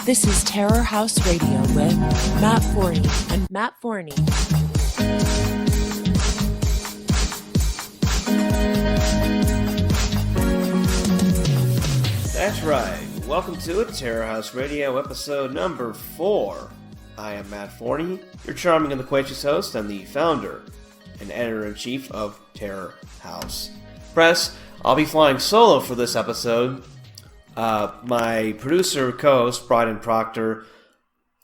This is Terror House Radio with Matt Forney and Matt Forney. That's right. Welcome to Terror House Radio, episode number 4. I am Matt Forney, your charming and loquacious host, and the founder and editor-in-chief of Terror House Press. I'll be flying solo for this episode. My producer, co-host, Brian Proctor,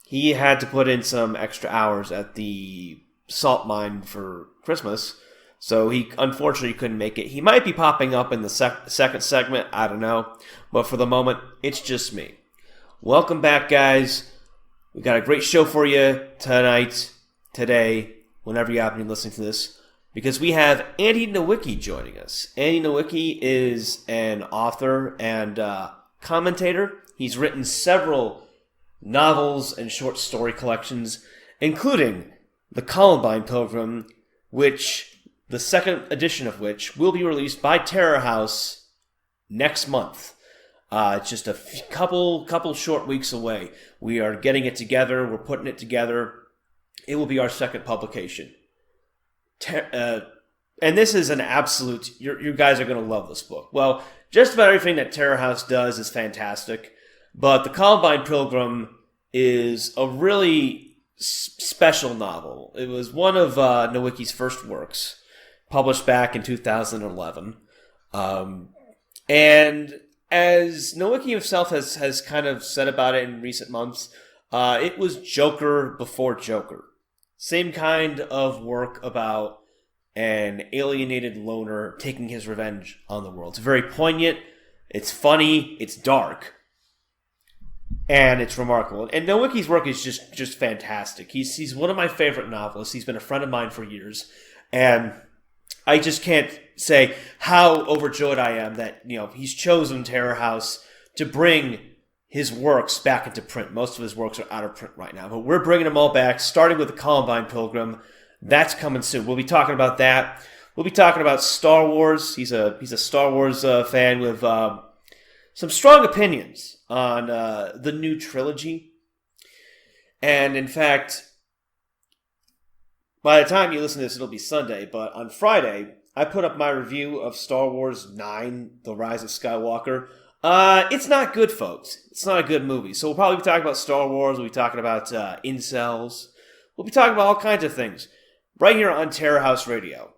he had to put in some extra hours at the salt mine for Christmas, so he unfortunately couldn't make it. He might be popping up in the second segment, I don't know, but for the moment, it's just me. Welcome back, guys. We got a great show for you tonight, today, whenever you happen to be listening to this, because we have Andy Nowicki joining us. Andy Nowicki is an author and commentator. He's written several novels and short story collections, including The Columbine Pilgrim, which the second edition of which will be released by Terror House next month. It's just a couple short weeks away. We are getting it together. We're putting it together. It will be our second publication. And this is an absolute... You guys are going to love this book. Well, just about everything that Terror House does is fantastic. But The Columbine Pilgrim is a really special novel. It was one of Nowicki's first works, published back in 2011. And as Nowicki himself has kind of said about it in recent months, it was Joker before Joker. Same kind of work about an alienated loner taking his revenge on the world. It's very poignant, it's funny, it's dark, and it's remarkable. And Nowicki's work is just fantastic. He's one of my favorite novelists. He's been a friend of mine for years, and I just can't say how overjoyed I am that, he's chosen Terror House to bring his works back into print. Most of his works are out of print right now, but we're bringing them all back, starting with The Columbine Pilgrim. That's coming soon. We'll be talking about that. We'll be talking about Star Wars. He's a Star Wars fan with some strong opinions on the new trilogy. And in fact, by the time you listen to this, it'll be Sunday. But on Friday, I put up my review of Star Wars 9, The Rise of Skywalker. It's not good, folks. It's not a good movie. So we'll probably be talking about Star Wars. We'll be talking about incels. We'll be talking about all kinds of things right here on Terror House Radio.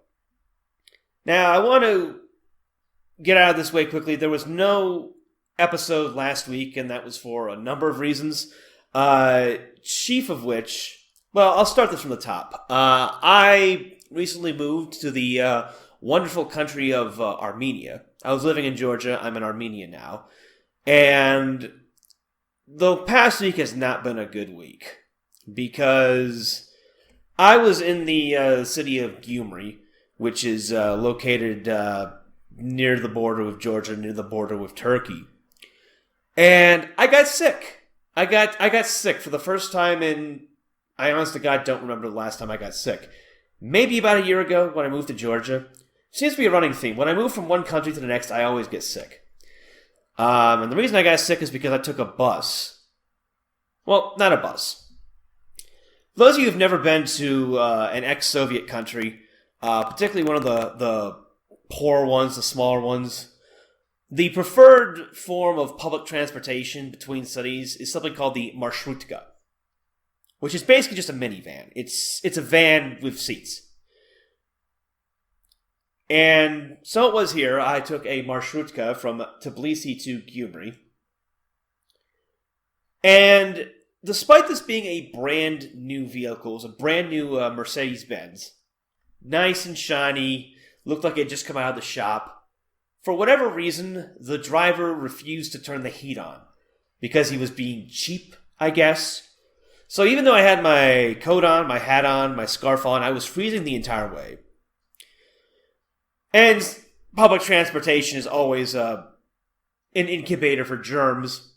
Now, I want to get out of this way quickly. There was no episode last week, and that was for a number of reasons. Chief of which, well, I'll start this from the top. I recently moved to the wonderful country of Armenia. I was living in Georgia. I'm in Armenia now. And the past week has not been a good week, because I was in the city of Gyumri, which is located near the border with Georgia, near the border with Turkey. And I got sick. I got sick for the first time in... I honest to God don't remember the last time I got sick. Maybe about a year ago when I moved to Georgia. Seems to be a running theme. When I move from one country to the next, I always get sick. And the reason I got sick is because I took a bus. Well, not a bus. For those of you who've never been to an ex-Soviet country, particularly one of the poor ones, the smaller ones, the preferred form of public transportation between cities is something called the marshrutka, which is basically just a minivan. It's a van with seats. And so it was here. I took a marshrutka from Tbilisi to Gyumri. And despite this being a brand new vehicle, it was a brand new Mercedes-Benz, nice and shiny, looked like it had just come out of the shop, for whatever reason, the driver refused to turn the heat on, because he was being cheap, I guess. So even though I had my coat on, my hat on, my scarf on, I was freezing the entire way. And public transportation is always an incubator for germs.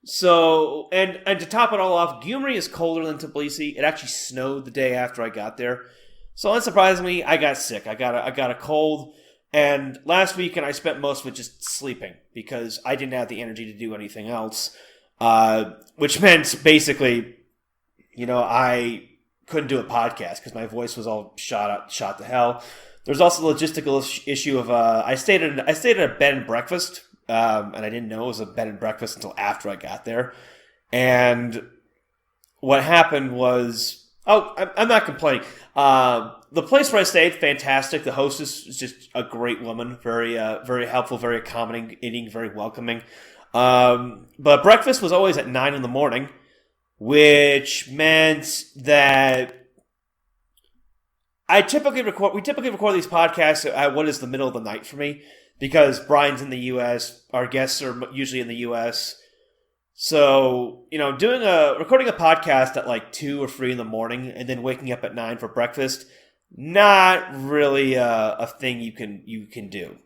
So, and to top it all off, Gyumri is colder than Tbilisi. It actually snowed the day after I got there. So unsurprisingly, I got sick. I got a cold. And last weekend, I spent most of it just sleeping because I didn't have the energy to do anything else. which meant basically, I couldn't do a podcast because my voice was all shot to hell. There's also the logistical issue of I stayed at a bed and breakfast, and I didn't know it was a bed and breakfast until after I got there. And what happened was, I'm not complaining. The place where I stayed, fantastic. The hostess is just a great woman, very very helpful, very accommodating, very welcoming. But breakfast was always at 9 a.m, which meant that we typically record these podcasts at what is the middle of the night for me, because Brian's in the U.S., our guests are usually in the U.S., so, recording a podcast at like 2 or 3 in the morning and then waking up at 9 for breakfast, not really a thing you can do.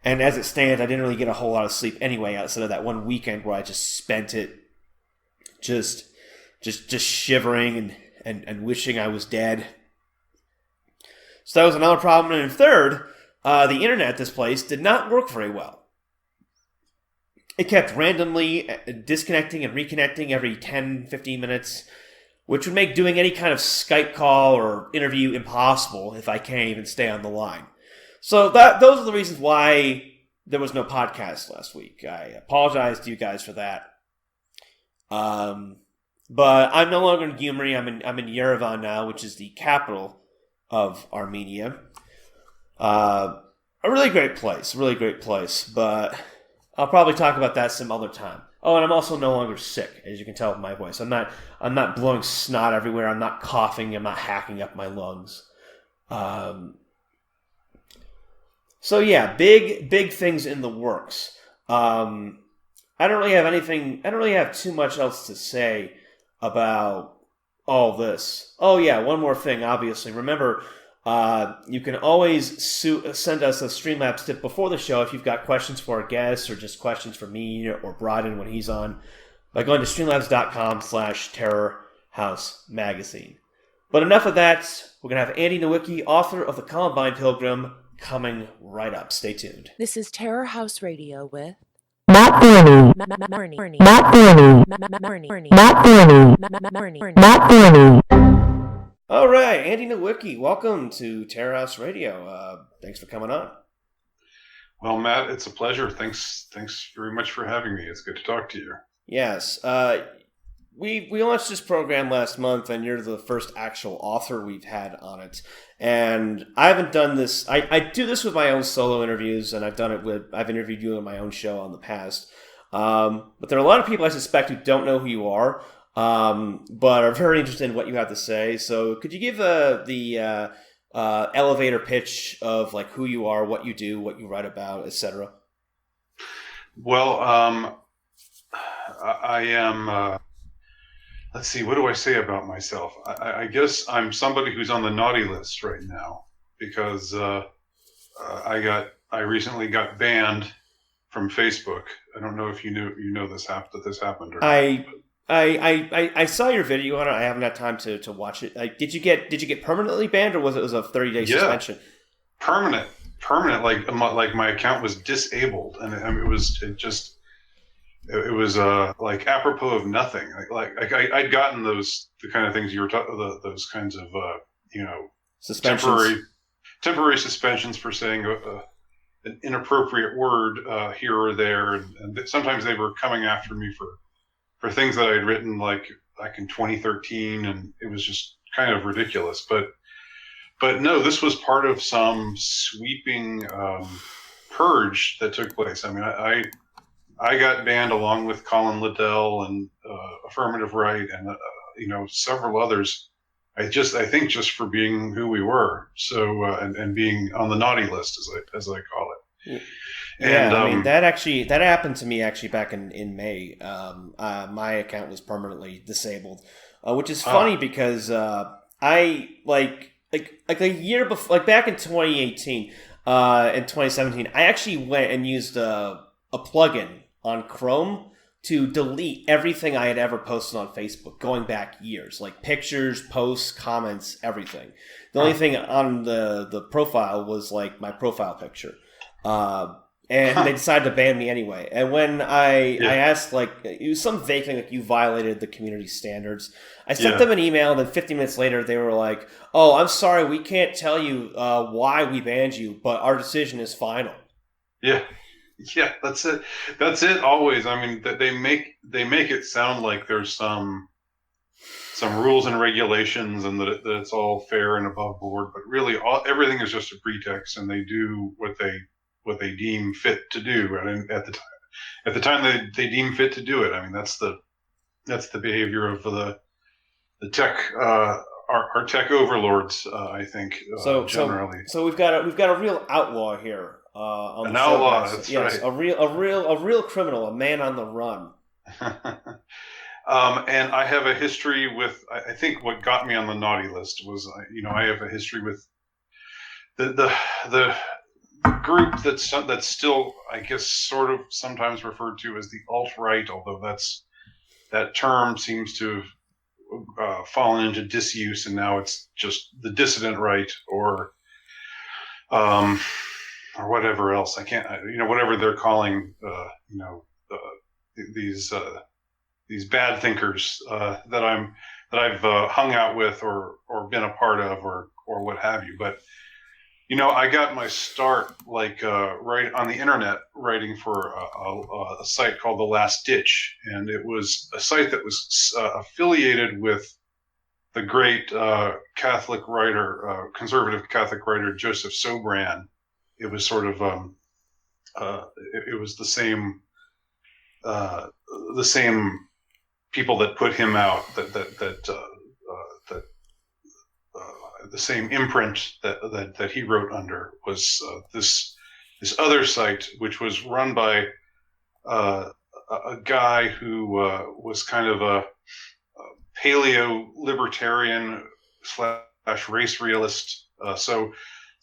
And as it stands, I didn't really get a whole lot of sleep anyway, outside of that one weekend where I just spent it just shivering and wishing I was dead. So that was another problem. And third, the internet at this place did not work very well. It kept randomly disconnecting and reconnecting every 10, 15 minutes, which would make doing any kind of Skype call or interview impossible if I can't even stay on the line. So those are the reasons why there was no podcast last week. I apologize to you guys for that. But I'm no longer in Gyumri. I'm in Yerevan now, which is the capital of Armenia. A really great place, but I'll probably talk about that some other time. Oh, and I'm also no longer sick, as you can tell from my voice. I'm not blowing snot everywhere. I'm not coughing. I'm not hacking up my lungs. So yeah, big things in the works. I don't really have too much else to say about all this. Oh yeah, one more thing, obviously. Remember, you can always send us a Streamlabs tip before the show if you've got questions for our guests or just questions for me or Bryden when he's on, by going to streamlabs.com/terrorhousemagazine. But enough of that. We're going to have Andy Nowicki, author of the Columbine Pilgrim, coming right up. Stay tuned. This is Terror House Radio with Matt Forney. All right, Andy Nowicki, welcome to Terror House Radio. Thanks for coming on. Well, Matt, it's a pleasure. Thanks very much for having me. It's good to talk to you. Yes. We launched this program last month, and you're the first actual author we've had on it. And I haven't done this. I do this with my own solo interviews, and I've interviewed you on my own show in the past. But there are a lot of people I suspect who don't know who you are, but are very interested in what you have to say. So could you give the elevator pitch of like who you are, what you do, what you write about, etc.? Well, I am. Let's see. What do I say about myself? I guess I'm somebody who's on the naughty list right now because I recently got banned from Facebook. I don't know if you know this happened or not. I saw your video on it. I haven't had time to watch it. Did you get permanently banned, or was it a 30-day suspension? Permanent. Like my account was disabled, and it was like apropos of nothing. Like I'd gotten the kind of things you were talking, those kinds of suspensions. temporary suspensions for saying an inappropriate word here or there, and sometimes they were coming after me for things that I'd written like back in 2013, and it was just kind of ridiculous. But no, this was part of some sweeping purge that took place. I mean, I got banned along with Colin Liddell and Affirmative Right and several others. I think just for being who we were. So and being on the naughty list as I call it. Yeah, I mean that happened to me back in May. My account was permanently disabled, which is funny because I like a year before, like back in 2018 and 2017, I actually went and used a plugin on Chrome to delete everything I had ever posted on Facebook, going back years, like pictures, posts, comments, everything. The only thing on the profile was like my profile picture. and they decided to ban me anyway. And when I Yeah. asked, like, it was some vague thing, like, you violated the community standards. I sent Yeah. them an email, and then 50 minutes later, they were like, "Oh, I'm sorry, we can't tell you why we banned you, but our decision is final." Yeah. Yeah, that's it. That's it always. I mean, they make it sound like there's some rules and regulations and that it's all fair and above board, but really everything is just a pretext, and they do what they deem fit to do. And at the time they deem fit to do it. I mean, that's the behavior of the tech our tech overlords. I think generally. So we've got a real outlaw here on An the show. outlaw, Guys. that's yes, right. a real criminal, a man on the run. And I have a history with. I think what got me on the naughty list was, I have a history with the group that's still, I guess, sort of sometimes referred to as the alt-right, although that term seems to have fallen into disuse, and now it's just the dissident right, or whatever else. I can't, whatever they're calling, these bad thinkers that I've hung out with or been a part of or what have you. But I got my start right on the internet writing for a site called The Last Ditch, and it was a site that was affiliated with the great Catholic writer, conservative Catholic writer Joseph Sobran. It was sort of it was the same people that put him out, the same imprint that he wrote under was this other site, which was run by a guy who was kind of a paleo libertarian / race realist. So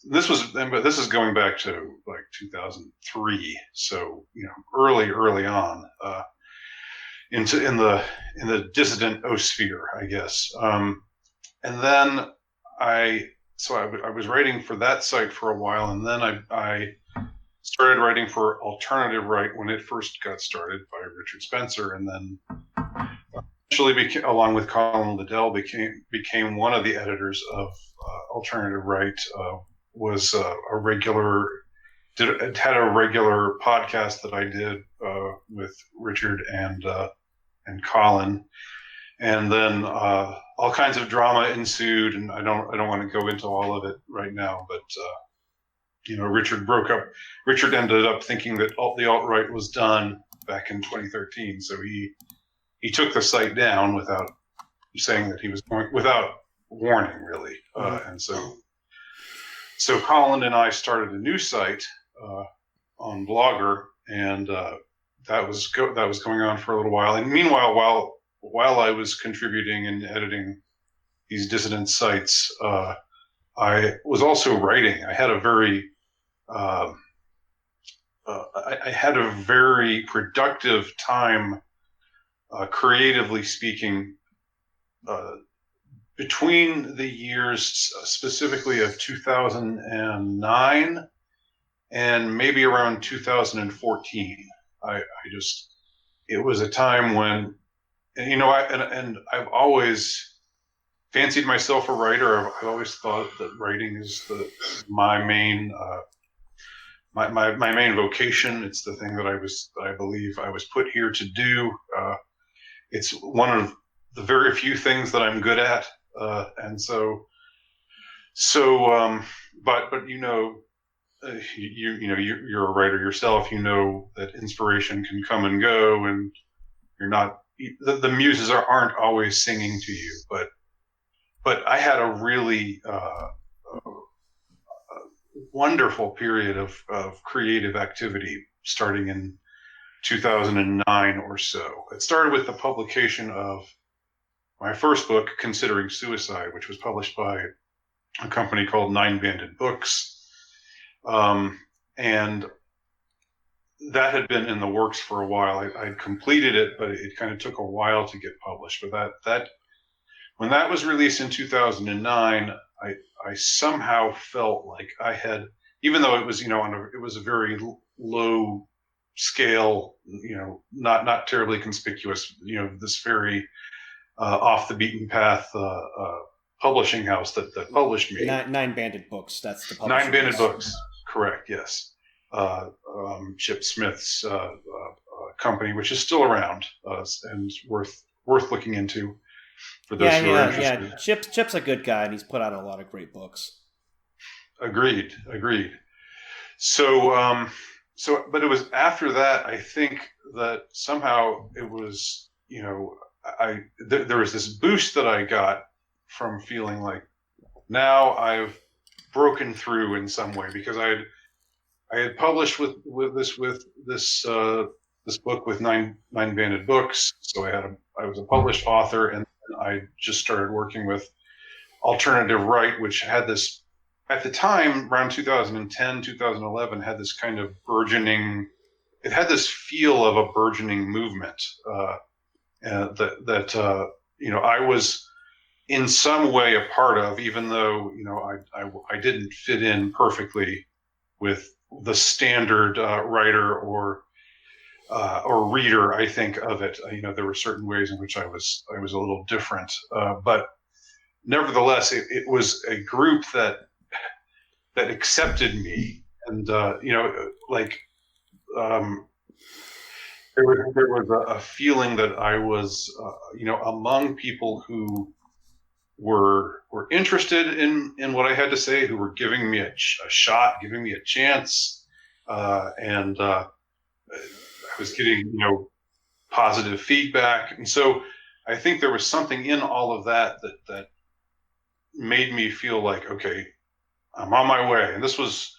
this is going back to like 2003. So early on. In the dissident osphere, I guess. And then I was writing for that site for a while, and then I started writing for Alternative Right when it first got started by Richard Spencer, and then eventually along with Colin Liddell became one of the editors of Alternative Right. Was a regular. Had a regular podcast that I did with Richard and Colin, and then all kinds of drama ensued, and I don't want to go into all of it right now, but Richard broke up. Richard ended up thinking that the alt-right was done back in 2013, so he took the site down without saying that he was going, without warning, really, and so Colin and I started a new site on Blogger, and that was going on for a little while. And meanwhile, while I was contributing and editing these dissident sites, I was also writing. I had a very productive time, creatively speaking, between the years specifically of 2009 and maybe around 2014. It was a time when, I've always fancied myself a writer. I've always thought that writing is my main my main vocation. It's the thing that I believe I was put here to do. It's one of the very few things that I'm good at, but you're a writer yourself. You know that inspiration can come and go, and you're not the muses aren't always singing to you. But I had a really wonderful period of creative activity starting in 2009 or so. It started with the publication of my first book, Considering Suicide, which was published by a company called Nine Banded Books. And that had been in the works for a while. I'd completed it, but it kind of took a while to get published. But that when that was released in 2009, I somehow felt like I had, even though it was it was a very low scale, not terribly conspicuous, this very off the beaten path publishing house that published me. Nine Banded Books. That's the publishing Nine Banded house. Books, correct? Yes. Chip Smith's company, which is still around and worth looking into for those who are interested. Yeah. Chip's a good guy, and he's put out a lot of great books. Agreed. So, but it was after that, I think, that somehow it was, there was this boost that I got from feeling like now I've broken through in some way, because I had published with this book with nine Banded Books, so I was a published author, and I just started working with Alternative Right, which had this, at the time, around 2010, 2011, had this kind of burgeoning, it had this feel of a burgeoning movement that I was in some way a part of, even though, I didn't fit in perfectly with the standard writer or reader, I think, of it. There were certain ways in which I was a little different, but nevertheless, it was a group that accepted me, and there was a feeling that I was among people who were interested in what I had to say, who were giving me a shot, giving me a chance, and I was getting positive feedback, and so I think there was something in all of that made me feel like, okay, I'm on my way. And this was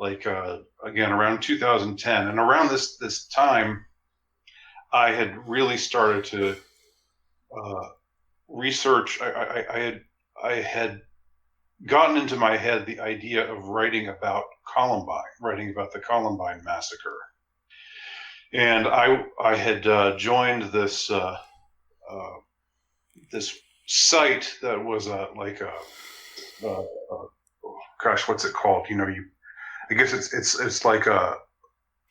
again around 2010, and around this time, I had really started to research. I had gotten into my head the idea of writing about the Columbine massacre, and I had joined this this site that was gosh, what's it called? I guess it's like a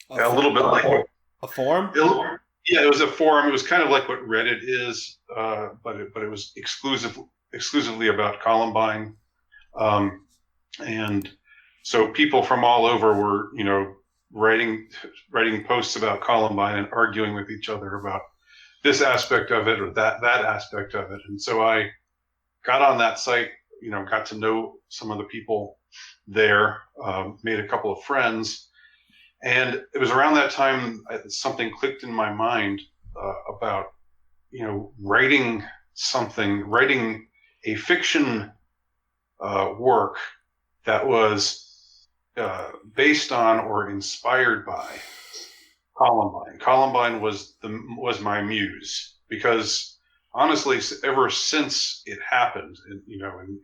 little bit like a forum. Yeah, it was a forum. It was kind of like what Reddit is, but it was exclusively about Columbine, and so people from all over were writing posts about Columbine and arguing with each other about this aspect of it or that aspect of it. And so I got on that site, got to know some of the people there, made a couple of friends. And it was around that time something clicked in my mind about, writing a fiction work that was based on or inspired by Columbine. Columbine was my muse, because honestly, ever since it happened,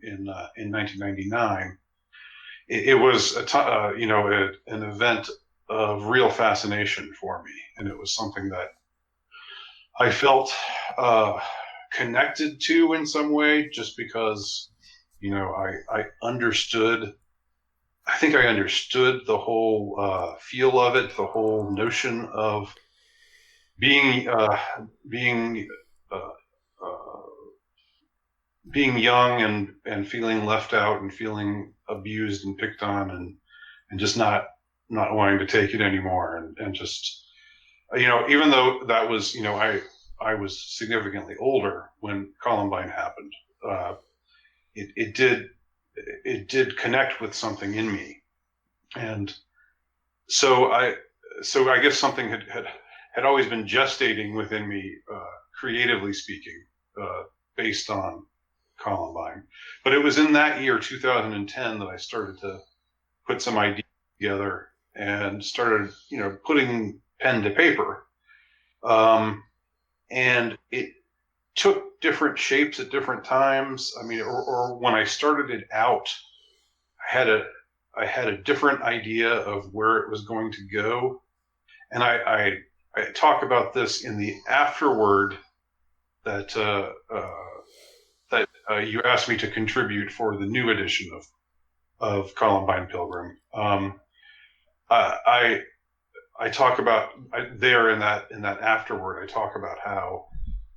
in 1999, it was an event of real fascination for me, and it was something that I felt connected to in some way, just because I understood. I think I understood the whole feel of it, the whole notion of being young and feeling left out and feeling abused and picked on and just not wanting to take it anymore, and just even though that was I was significantly older when Columbine happened, it did connect with something in me, and so I guess something had always been gestating within me, creatively speaking, based on Columbine. But it was in that year, 2010, that I started to put some ideas together and started, putting pen to paper. And it took different shapes at different times. I mean, or when I started it out, I had a different idea of where it was going to go. And I talk about this in the afterword that you asked me to contribute for the new edition of Columbine Pilgrim. I talk about there in that afterward. I talk about how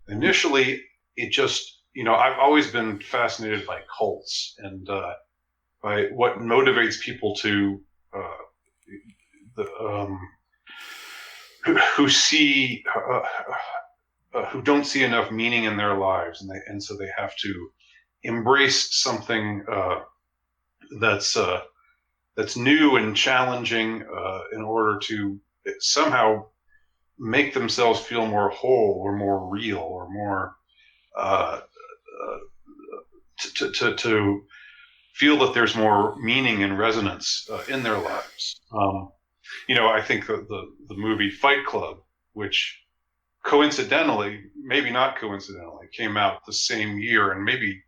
initially it just, I've always been fascinated by cults and by what motivates people to who see who don't see enough meaning in their lives, and so they have to embrace something that's new and challenging in order to somehow make themselves feel more whole or more real or more to feel that there's more meaning and resonance in their lives. I think the movie Fight Club, which coincidentally, maybe not coincidentally, came out the same year and maybe,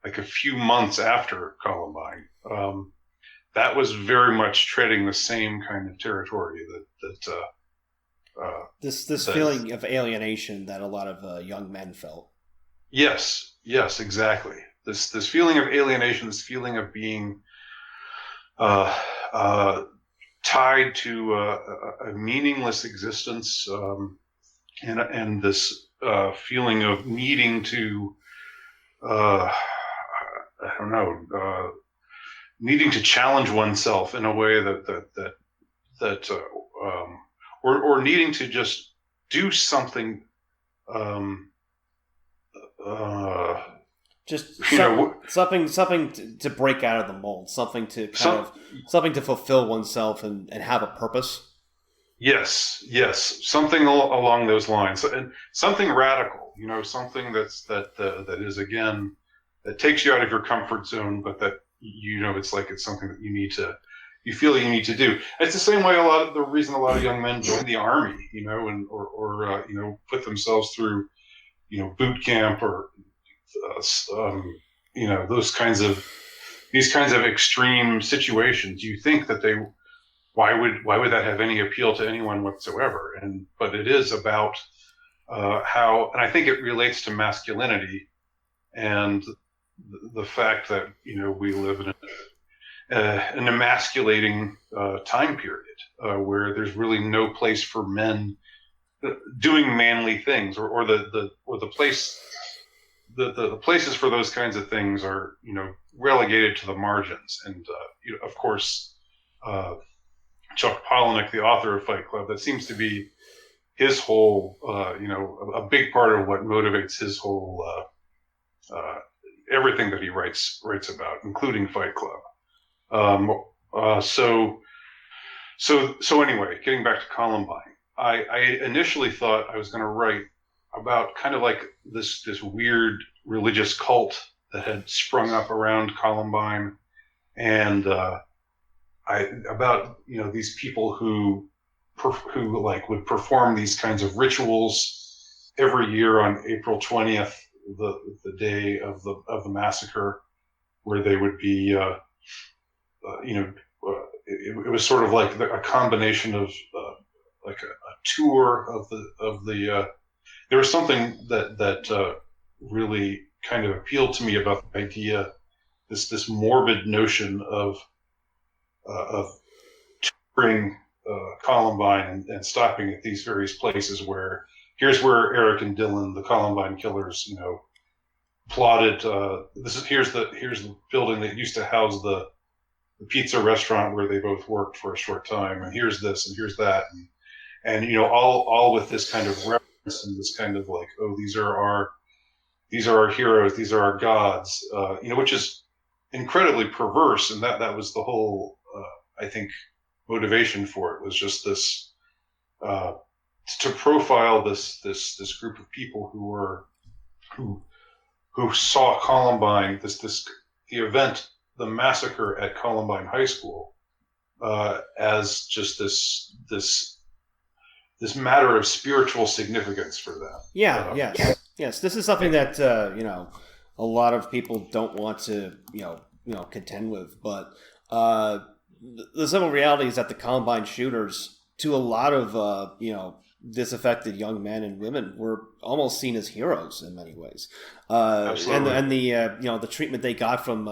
like a few months after Columbine. That was very much treading the same kind of territory this feeling of alienation that a lot of young men felt. Yes, exactly. This feeling of alienation, this feeling of being tied to a meaningless existence, and this feeling of needing to, needing to challenge oneself in a way or needing to just do something. Something to break out of the mold, something to something to fulfill oneself and have a purpose. Yes, something along those lines, and something radical. Something that is, again, that takes you out of your comfort zone, but that it's something that you feel you need to do. It's the same way the reason a lot of young men join the army, and or put themselves through boot camp or these kinds of extreme situations. You think that why would that have any appeal to anyone whatsoever? But it is about how, and I think it relates to masculinity and the fact that we live in an emasculating time period where there's really no place for men doing manly things, or the places for those kinds of things are relegated to the margins. And of course, Chuck Palahniuk, the author of Fight Club, that seems to be his whole a big part of what motivates his whole everything that he writes about, including Fight Club. So anyway, getting back to Columbine, I initially thought I was going to write about kind of like this weird religious cult that had sprung up around Columbine, and about these people who would perform these kinds of rituals every year on April 20th, the day of the massacre, where they would be it was sort of like a combination of like a tour of the there was something that really kind of appealed to me about the idea, this morbid notion of touring Columbine and stopping at these various places where here's where Eric and Dylan, the Columbine killers, plotted. Here's the building that used to house the pizza restaurant where they both worked for a short time, and here's this and here's that, and all with this kind of reference and this kind of like, oh, these are our heroes, these are our gods, which is incredibly perverse, and that was the whole I think motivation for it, was just this to profile this group of people who saw Columbine, the event, the massacre at Columbine High School, as just this matter of spiritual significance for them. Yes. This is something that a lot of people don't want to contend with, but the simple reality is that the Columbine shooters, to a lot of disaffected young men and women, were almost seen as heroes in many ways. And the treatment they got from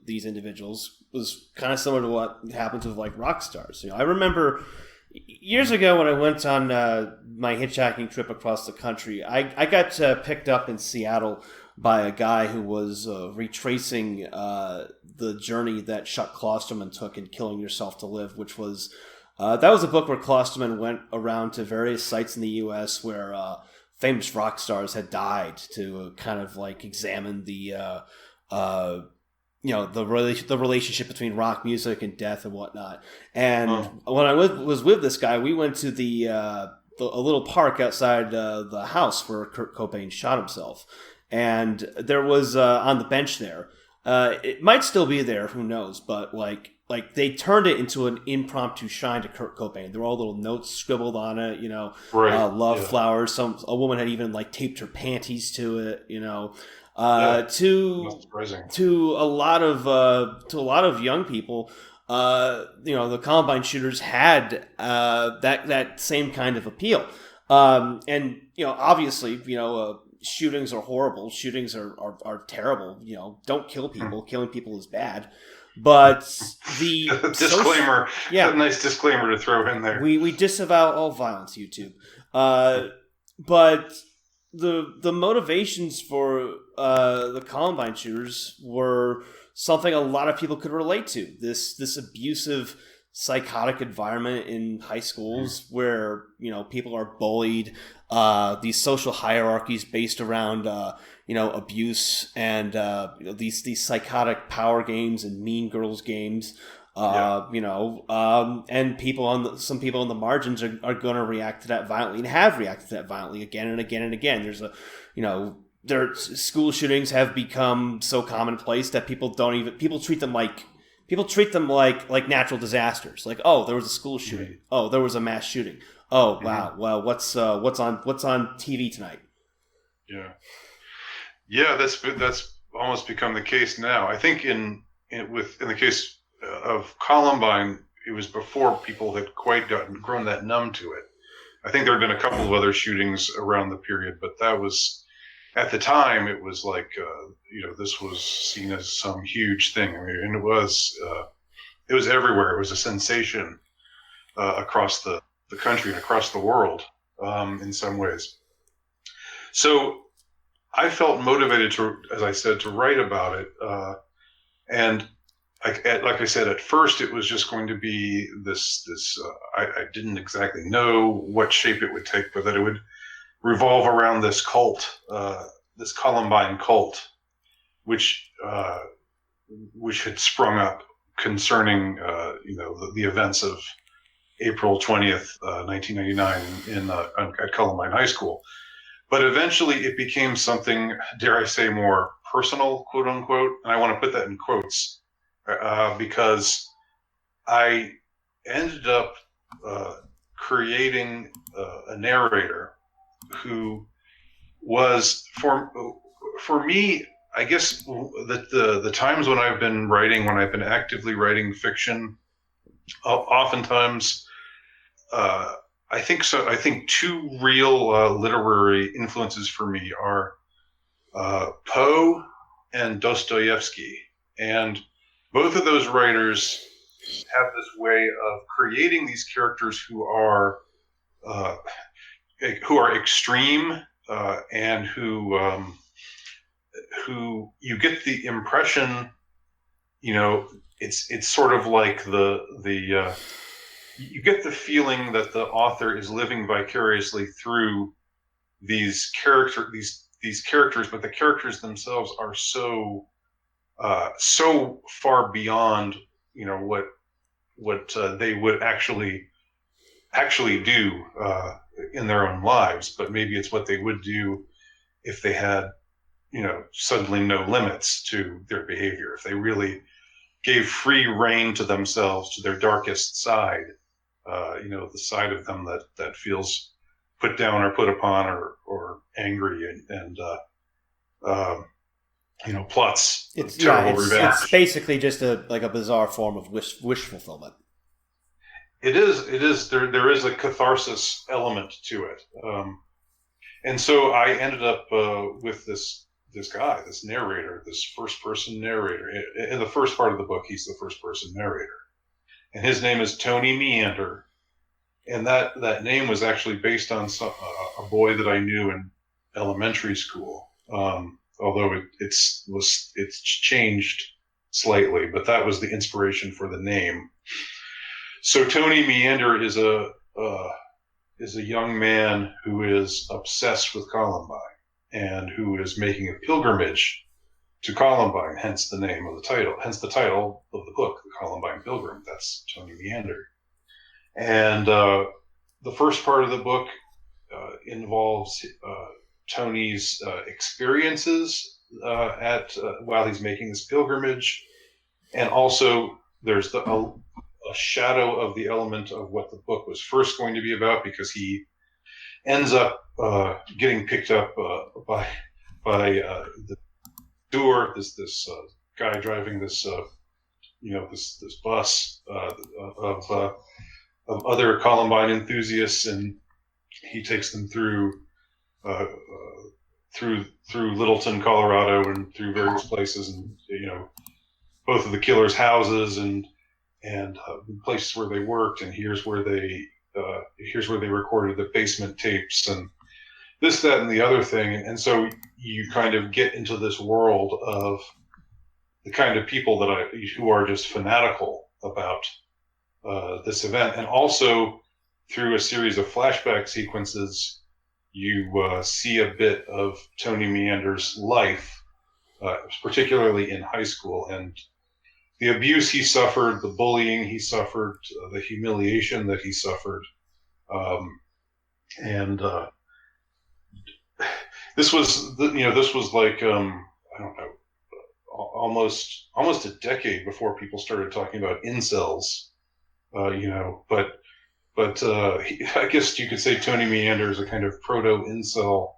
these individuals was kind of similar to what happens with like rock stars. I remember Years ago, when I went on my hitchhiking trip across the country, I got picked up in Seattle by a guy who was retracing the journey that Chuck Klosterman took in Killing Yourself to Live, which was that was a book where Klosterman went around to various sites in the U.S. where famous rock stars had died to kind of like examine the the relationship between rock music and death and whatnot. And when I was with this guy, we went to a little park outside the house where Kurt Cobain shot himself. And there was on the bench there. It might still be there, who knows? But like they turned it into an impromptu shrine to Kurt Cobain. There were all little notes scribbled on it, love flowers. A woman had even like taped her panties to it, to a lot of young people. The Columbine shooters had that same kind of appeal, and obviously, shootings are horrible. Shootings are terrible. Don't kill people. Killing people is bad. But the disclaimer, a nice disclaimer to throw in there. We disavow all violence, YouTube. But the motivations for the Columbine shooters were something a lot of people could relate to. This abusive, psychotic environment in high schools where people are bullied. These social hierarchies based around abuse and these psychotic power games and mean girls games. And some people on the margins are going to react to that violently and have reacted to that violently again and again and again. There's their school shootings have become so commonplace that people treat them like natural disasters. Like, oh, there was a school shooting. Oh, there was a mass shooting. Oh, wow. Well, what's on TV tonight? Yeah, that's almost become the case now. I think in the case of Columbine, it was before people had quite grown that numb to it. I think there had been a couple of other shootings around the period, but that was, at the time, it was like, this was seen as some huge thing. I mean, and it was everywhere. It was a sensation across the country and across the world in some ways. So I felt motivated to, as I said, to write about it. And like I said, at first it was just going to be this. I didn't exactly know what shape it would take, but that it would revolve around this cult, this Columbine cult, which had sprung up concerning the events of April 20th, 1999 at Columbine High School. But eventually it became something, dare I say, more personal, quote unquote, and I want to put that in quotes. Because I ended up creating a narrator who was, for me, I guess that the times when I've been actively writing fiction, oftentimes, I think so. I think two real literary influences for me are Poe and Dostoevsky, and both of those writers have this way of creating these characters who are extreme and who you get the impression, it's sort of like you get the feeling that the author is living vicariously through these characters, but the characters themselves are so far beyond what they would actually do in their own lives, but maybe it's what they would do if they had suddenly no limits to their behavior, if they really gave free rein to themselves, to their darkest side, the side of them that feels put down or put upon or angry and plots terrible revenge. It's basically just a bizarre form of wish fulfillment. It is. There is a catharsis element to it, and so I ended up with this guy, this narrator, this first person narrator. In the first part of the book, he's the first person narrator, and his name is Tony Meander, and that name was actually based on a boy that I knew in elementary school. Although it's changed slightly, but that was the inspiration for the name. So Tony Meander is a young man who is obsessed with Columbine and who is making a pilgrimage to Columbine, hence the name of the title, hence the title of the book, The Columbine Pilgrim. That's Tony Meander. And the first part of the book involves Tony's experiences while he's making this pilgrimage, and also there's a shadow of the element of what the book was first going to be about, because he ends up getting picked up by the steward, this guy driving this this bus of other Columbine enthusiasts, and he takes them through Littleton, Colorado, and through various places, and both of the killers' houses and places where they worked, and here's where they recorded the basement tapes and this, that, and the other thing, and so you kind of get into this world of the kind of people who are just fanatical about this event, and also through a series of flashback sequences, you see a bit of Tony Meander's life, particularly in high school, and the abuse he suffered, the bullying he suffered, the humiliation that he suffered, and this was like I don't know, almost a decade before people started talking about incels, but I guess you could say Tony Meander is a kind of proto-incel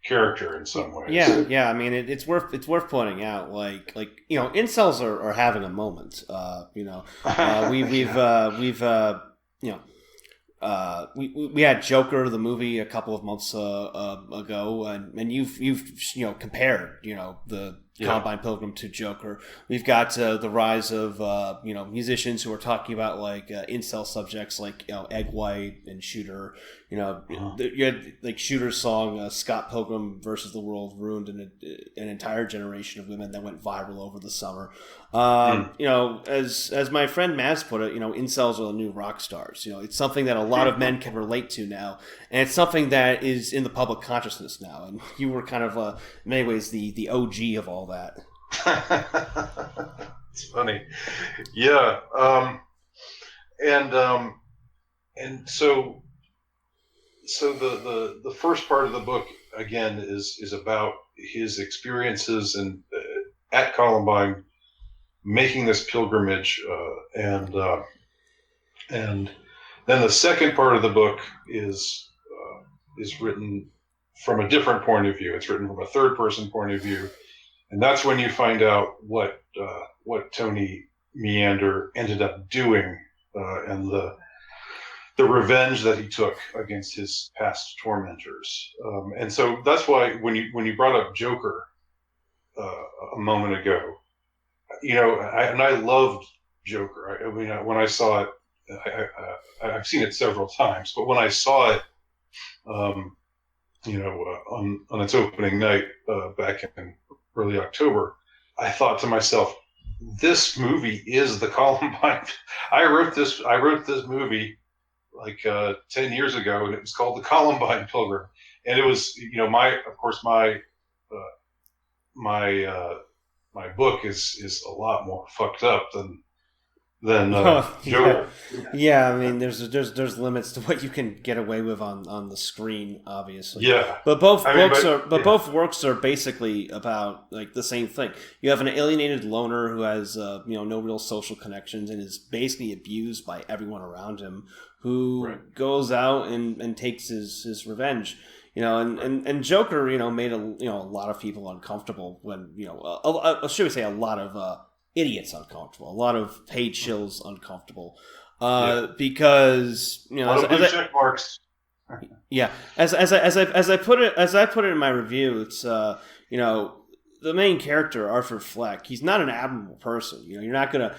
character in some ways. Yeah. I mean, it's worth pointing out, like incels are having a moment. We had Joker the movie a couple of months ago, and you've compared the Columbine Pilgrim to Joker. We've got the rise of musicians who are talking about like incel subjects like Egg White and Shooter. You had like Shooter's song "Scott Pilgrim versus the World" ruined an entire generation of women that went viral over the summer. As my friend Maz put it, incels are the new rock stars. It's something that a lot of men can relate to now, and it's something that is in the public consciousness now. And you were kind of, in many ways, the OG of all that. It's funny, yeah. And so the first part of the book again is about his experiences at Columbine, making this pilgrimage, and then the second part of the book is written from a different point of view. It's written from a third person point of view, and that's when you find out what Tony Meander ended up doing, and the revenge that he took against his past tormentors. And so that's why when you brought up Joker a moment ago, I loved Joker. I mean, when I saw it, I've seen it several times, but when I saw it, on its opening night back in early October, I thought to myself, this movie is the Columbine. I wrote this movie like 10 years ago, and it was called The Columbine Pilgrim, and it was my book is a lot more fucked up than Joker. Yeah, I mean, there's limits to what you can get away with on the screen, obviously. Yeah, but both works are basically about like the same thing. You have an alienated loner who has no real social connections and is basically abused by everyone around him, who goes out and takes his revenge. And Joker, made a lot of people uncomfortable when should we say a lot of idiots uncomfortable, a lot of paid shills uncomfortable, because check marks. Yeah, as I put it in my review, it's the main character, Arthur Fleck, he's not an admirable person. You're not gonna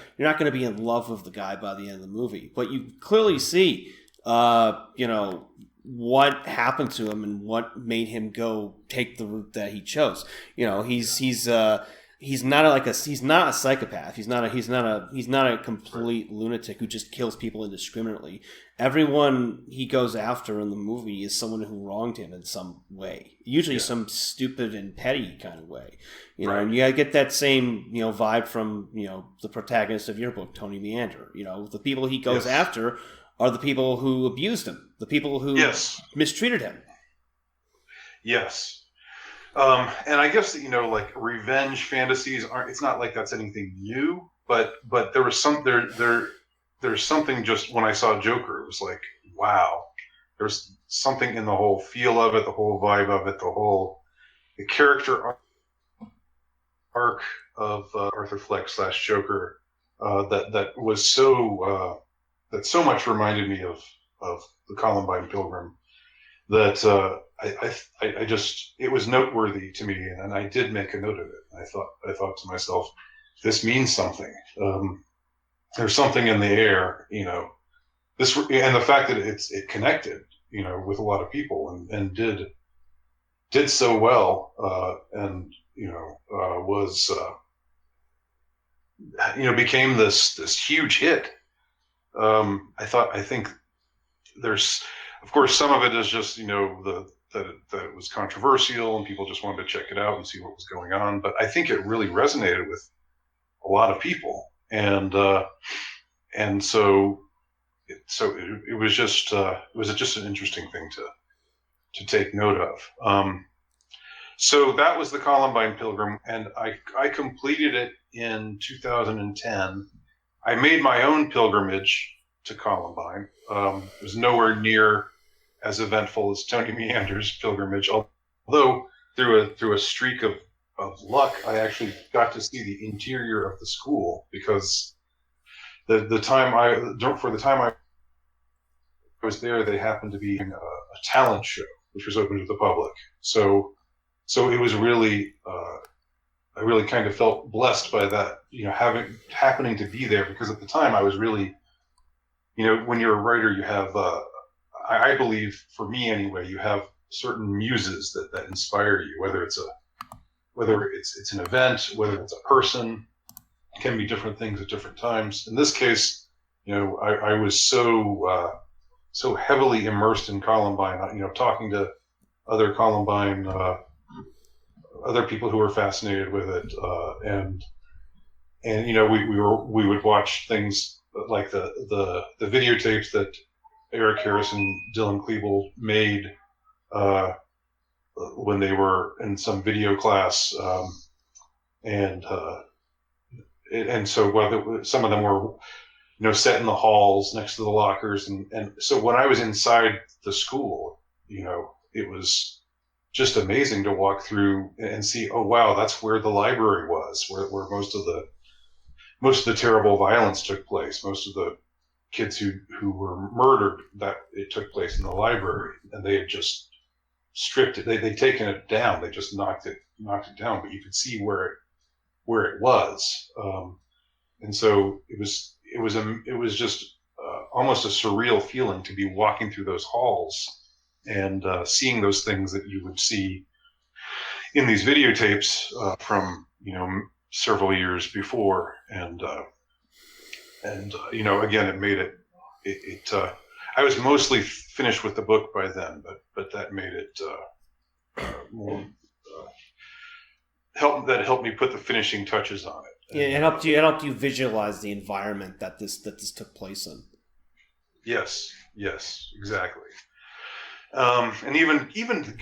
be in love with the guy by the end of the movie, but you clearly see what happened to him and what made him take the route that he chose. He's not a psychopath. He's not a complete lunatic who just kills people indiscriminately. Everyone he goes after in the movie is someone who wronged him in some way, usually some stupid and petty kind of way. And you get that same vibe from the protagonist of your book, Tony Meander. The people he goes after are the people who abused him, the people who mistreated him. Yes. And I guess like revenge fantasies aren't. It's not like that's anything new, but there was there's something just when I saw Joker, it was like, wow, there's something in the whole feel of it, the whole vibe of it, the character arc of Arthur Fleck / Joker that was so that so much reminded me of the Columbine Pilgrim that I just, it was noteworthy to me, and I did make a note of it. I thought to myself, this means something. There's something in the air, this, and the fact that it connected, with a lot of people and did so well, and was became this huge hit. I think there's, of course, some of it is just that it was controversial and people just wanted to check it out and see what was going on. But I think it really resonated with a lot of people, and so it was just an interesting thing to take note of. So that was the Columbine Pilgrim, and I completed it in 2010. I made my own pilgrimage to Columbine. It was nowhere near as eventful as Tony Meander's pilgrimage, although through a streak of luck, I actually got to see the interior of the school, because the time I was there, they happened to be in a talent show, which was open to the public. So it was really, I really kind of felt blessed by that, happening to be there, because at the time I was really, when you're a writer, you have, I believe, for me anyway, you have certain muses that inspire you, whether it's an event, whether it's a person. It can be different things at different times. In this case, I was so heavily immersed in Columbine, talking to other Columbine, other people who were fascinated with it, and we would watch things like the videotapes that Eric Harris and Dylan Klebold made when they were in some video class, and so whether some of them were set in the halls next to the lockers, and so when I was inside the school, it was just amazing to walk through and see, oh wow, that's where the library was, where most of the terrible violence took place. Most of the kids who were murdered, that it took place in the library, and they had just stripped it. They'd taken it down. They just knocked it down, but you could see where it was. And so it was just almost a surreal feeling to be walking through those halls and seeing those things that you would see in these videotapes from several years before, and again, it made it. I was mostly finished with the book by then, but that made it more helped me put the finishing touches on it. Yeah, it helped you visualize the environment that this took place in. Yes, exactly. And even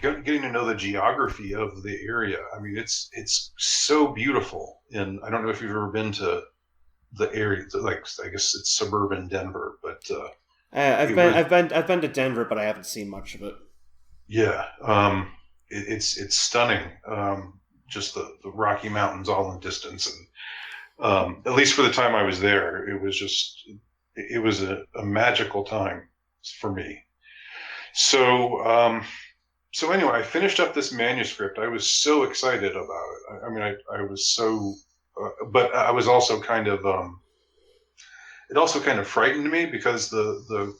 getting to know the geography of the area. I mean, it's so beautiful. And I don't know if you've ever been to the area, like I guess it's suburban Denver, but I've been to Denver, but I haven't seen much of it. Yeah, it's stunning. Just the Rocky Mountains all in distance, and at least for the time I was there, it was a magical time for me. So anyway, I finished up this manuscript. I was so excited about it. I mean, I was so, but I was also kind of, it also kind of frightened me, because the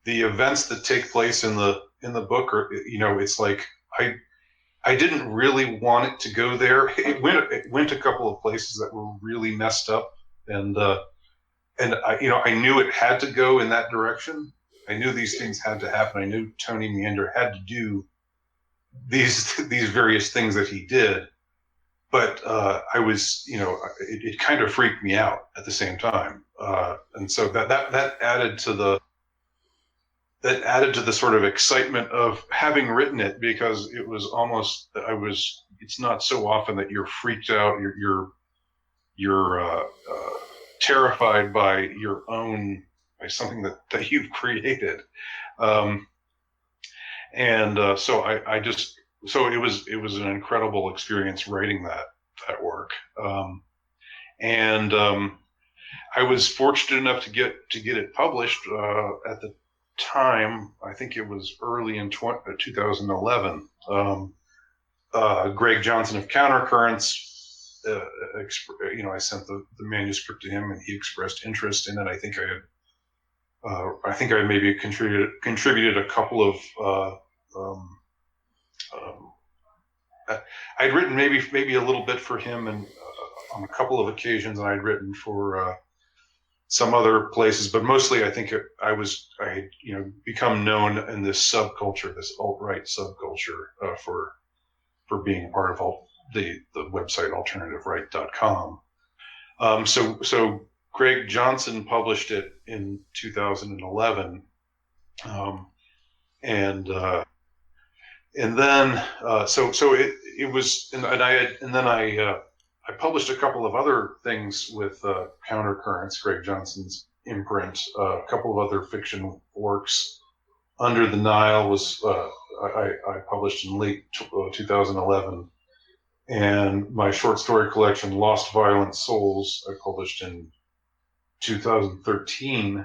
the events that take place in the book are, it's like I didn't really want it to go there. It went a couple of places that were really messed up, and I knew it had to go in that direction. I knew these things had to happen. I knew Tony Meander had to do these various things that he did, but I was, it kind of freaked me out at the same time, and so that added to the sort of excitement of having written it, because it was almost it's not so often that you're freaked out, you're terrified by something that you've created, so it was an incredible experience writing that work, and I was fortunate enough to get it published at the time. I think it was early in 2011. Greg Johnson of Countercurrents, I sent the manuscript to him, and he expressed interest in it. I think I maybe contributed a couple of. I'd written maybe a little bit for him, and on a couple of occasions, and I'd written for some other places, but mostly I think I had become known in this subculture, this alt-right subculture, for being part of the website alternativeright.com. So Greg Johnson published it in 2011, and then it was, and I published a couple of other things with Countercurrents, Greg Johnson's imprint, a couple of other fiction works. Under the Nile was I published in late 2011, and my short story collection Lost Violent Souls I published in 2013.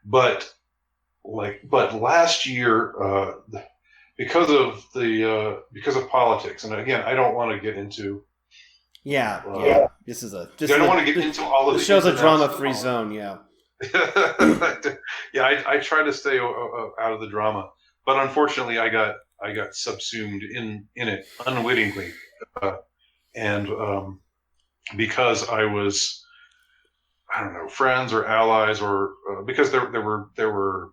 But last year, because of politics, and again, I don't want to get into. Yeah. This is I don't want to get into all of the show's a drama-free zone. Yeah. Yeah, I try to stay out of the drama, but unfortunately, I got subsumed in it unwittingly, and because I was, I don't know, friends or allies, or because there were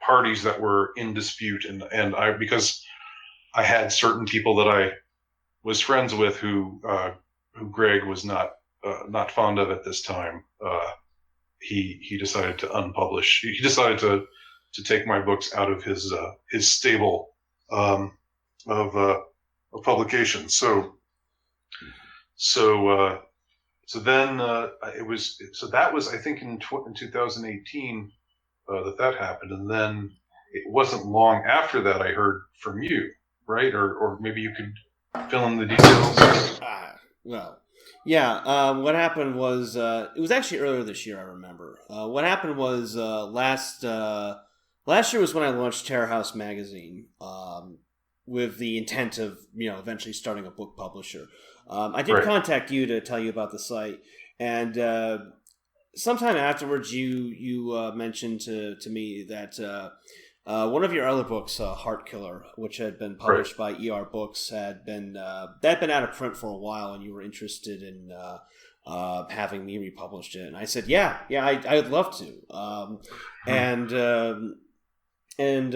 parties that were in dispute, and because I had certain people that I was friends with who Greg was not fond of at this time. He decided to unpublish. He decided to take my books out of his stable of publication. So then that was, I think, in 2018 that happened, and then it wasn't long after that I heard from you, right? Or maybe you could fill in the details. What happened was it was actually earlier this year. I remember. What happened was last year was when I launched Terror House magazine with the intent of eventually starting a book publisher. I did contact you to tell you about the site, and sometime afterwards, you mentioned to me that one of your other books, Heart Killer, which had been published by ER Books, had been out of print for a while, and you were interested in having me republish it. And I said, yeah, I'd love to. And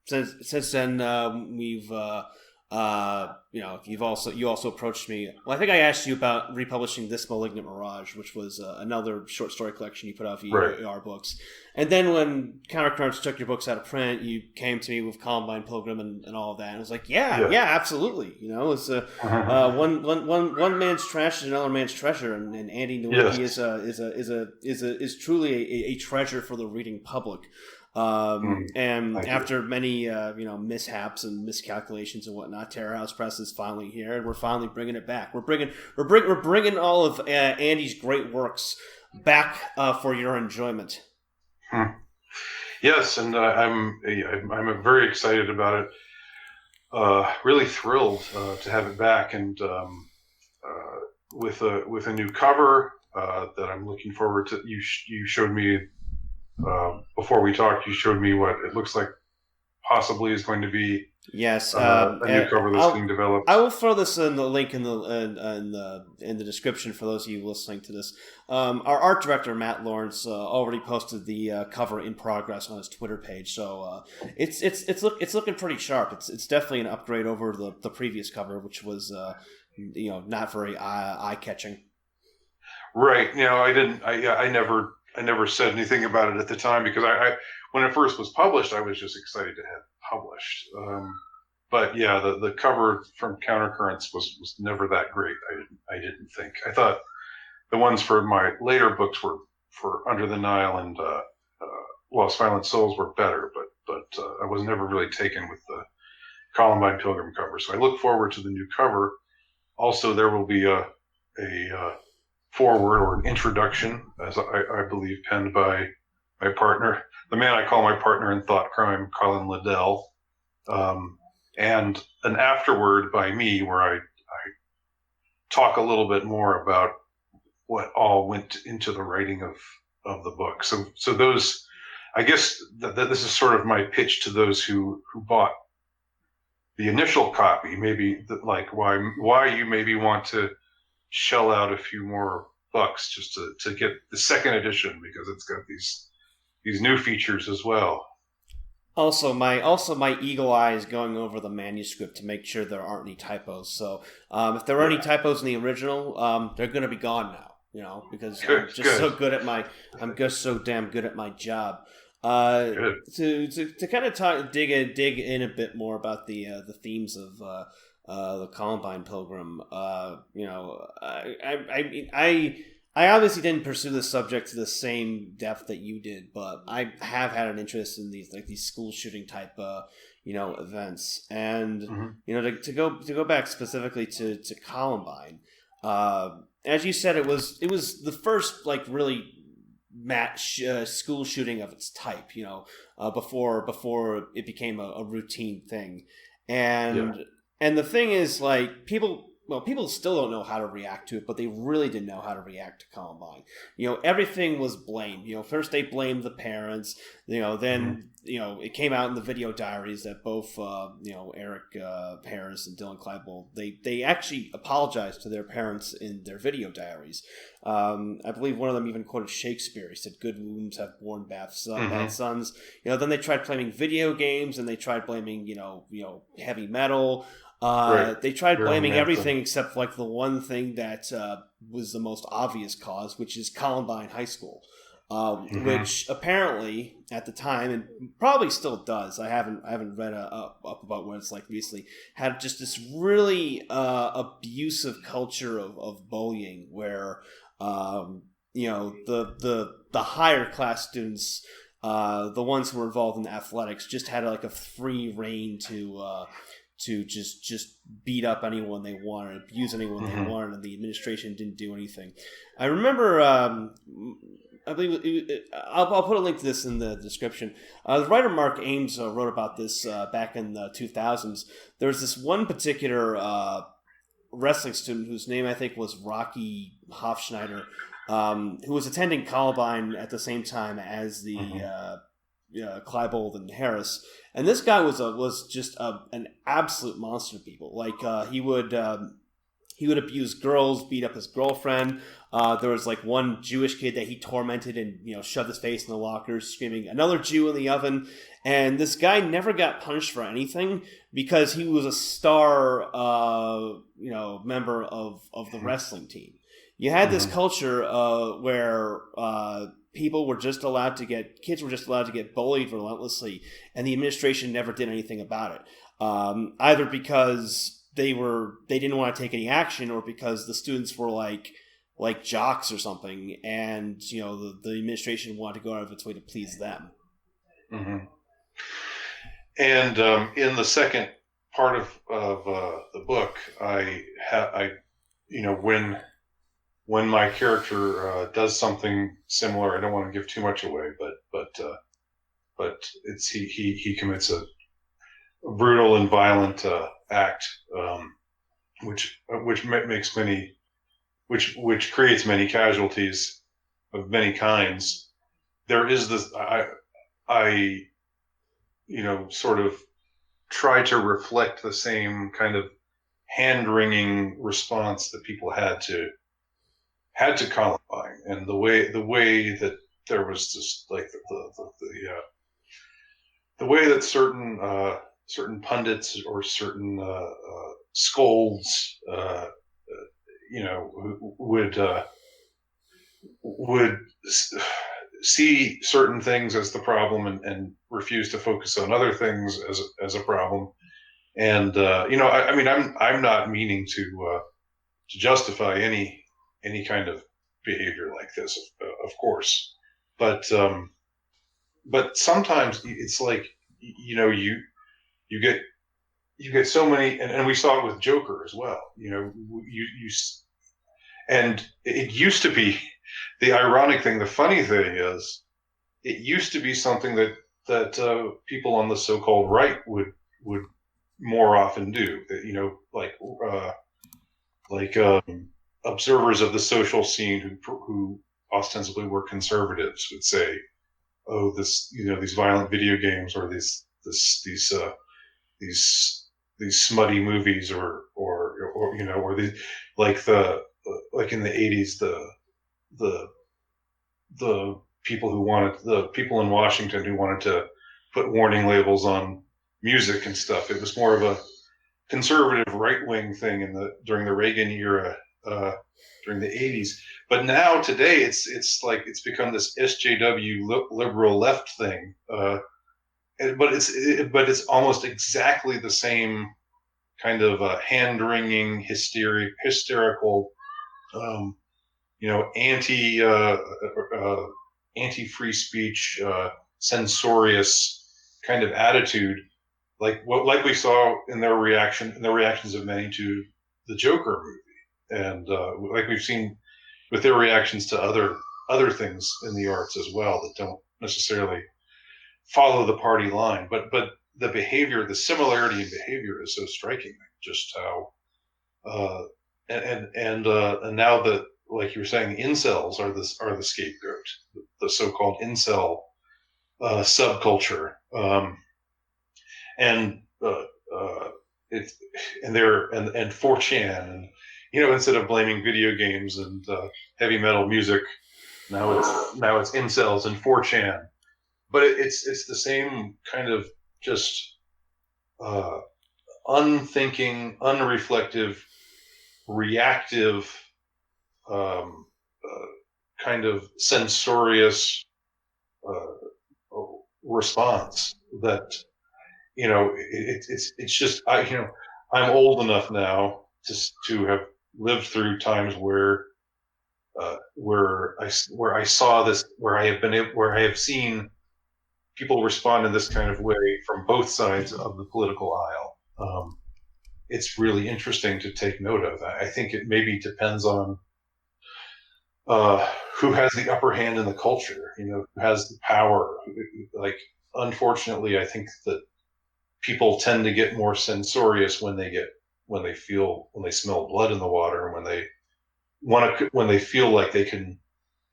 since then, we've you also approached me. Well, I think I asked you about republishing This Malignant Mirage, which was another short story collection you put out via ER Books. And then when Countercurrents took your books out of print, you came to me with Columbine Pilgrim and all of that. And I was like, yeah, absolutely. It's one man's trash is another man's treasure, and Andy Nowicki is truly a treasure for the reading public. And after many mishaps and miscalculations and whatnot, Terror House Press is finally here, and we're finally bringing it back. We're bringing all of Andy's great works back for your enjoyment. Yes, and I'm very excited about it. Really thrilled to have it back, and with a new cover that I'm looking forward to. You showed me before we talked, you showed me what it looks like possibly is going to be Yes, a new cover that's being developed. I will throw this in the link in the description for those of you listening to this. Our art director Matt Lawrence already posted the cover in progress on his Twitter page, so it's looking pretty sharp. It's definitely an upgrade over the previous cover, which was not very eye catching. Right. I never said anything about it at the time because I when it first was published, I was just excited to have it published. But yeah, the cover from Countercurrents was never that great. I didn't think. I thought the ones for my later books were for Under the Nile and Lost Violent Souls were better, but I was never really taken with the Columbine Pilgrim cover. So I look forward to the new cover. Also, there will be a foreword or an introduction, as I believe, penned by my partner, the man I call my partner in thought crime, Colin Liddell, and an afterword by me where I talk a little bit more about what all went into the writing of the book. So those, I guess that this is sort of my pitch to those who bought the initial copy, maybe like why you maybe want to shell out a few more bucks just to get the second edition because it's got these new features as well. Also, my eagle eye is going over the manuscript to make sure there aren't any typos. So, if there are any typos in the original, they're going to be gone now. Because I'm just so good at I'm just so damn good at my job. To kind of dig in a bit more about the themes of the Columbine Pilgrim. I obviously didn't pursue this subject to the same depth that you did, but I have had an interest in these school shooting type events, and to go back specifically to Columbine. As you said, it was the first really school shooting of its type, before it became a routine thing. And the thing is, people still don't know how to react to it, but they really didn't know how to react to Columbine. Everything was blamed. First they blamed the parents. Then it came out in the video diaries that both Eric Harris and Dylan Kleinbold they actually apologized to their parents in their video diaries. I believe one of them even quoted Shakespeare. He said, "Good wounds have borne bad sons." Then they tried blaming video games, and they tried blaming heavy metal. They tried blaming everything except the one thing that was the most obvious cause, which is Columbine High School, which apparently at the time, and probably still does, I haven't read up about what it's like recently, had just this really abusive culture of bullying where the higher class students, the ones who were involved in athletics, just had a free reign to just beat up anyone they wanted, abuse anyone they wanted, and the administration didn't do anything. I remember, I believe, I'll put a link to this in the description. The writer Mark Ames wrote about this back in the 2000s. There was this one particular wrestling student whose name I think was Rocky Hofschneider, who was attending Columbine at the same time as the Kleinbold and Harris. And this guy was just an absolute monster to people. He would abuse girls, beat up his girlfriend. There was one Jewish kid that he tormented and shoved his face in the locker, screaming "Another Jew in the oven." And this guy never got punished for anything because he was a star, member of the wrestling team. You had this culture where kids were just allowed to get bullied relentlessly, and the administration never did anything about it. Either because they didn't want to take any action, or because the students were like jocks or something, and the administration wanted to go out of its way to please them. Mm-hmm. And in the second part of the book, when my character does something similar, I don't want to give too much away, but it's he commits a brutal and violent act, which creates many casualties of many kinds, there is this. I sort of try to reflect the same kind of hand-wringing response that people had to Columbine, and the way that there was this, like, the way that certain pundits or certain scolds, would see certain things as the problem, and refuse to focus on other things as a problem. And I mean, I'm not meaning to justify any kind of behavior like this, of course, but sometimes it's like, you get so many, and we saw it with Joker as well. And it used to be, the ironic thing, the funny thing is, it used to be something that people on the so-called right would more often do. Like observers of the social scene who ostensibly were conservatives would say, "Oh, these violent video games, or these smutty movies, or like in the 80s, the people in Washington who wanted to put warning labels on music and stuff. It was more of a conservative right-wing thing during the Reagan era, during the 80s. But now today it's like it's become this SJW liberal left thing. But it's almost exactly the same kind of hand-wringing, hysterical, anti-free speech, censorious kind of attitude, like we saw in the reactions of many to the Joker movie, and like we've seen with their reactions to other things in the arts as well that don't necessarily follow the party line, but the similarity in behavior is so striking. Just how and now that, like you were saying, the incels are the scapegoat, the so-called incel subculture, and 4chan, and instead of blaming video games and heavy metal music, now it's incels and 4chan, but it's the same kind of just unthinking, unreflective, reactive, kind of censorious response that it's just I'm old enough now to have lived through times where I saw this, where I have seen people respond in this kind of way from both sides of the political aisle. It's really interesting to take note of. I think it maybe depends on who has the upper hand in the culture, who has the power. Like, unfortunately, I think that people tend to get more censorious when they smell blood in the water, and when they feel like they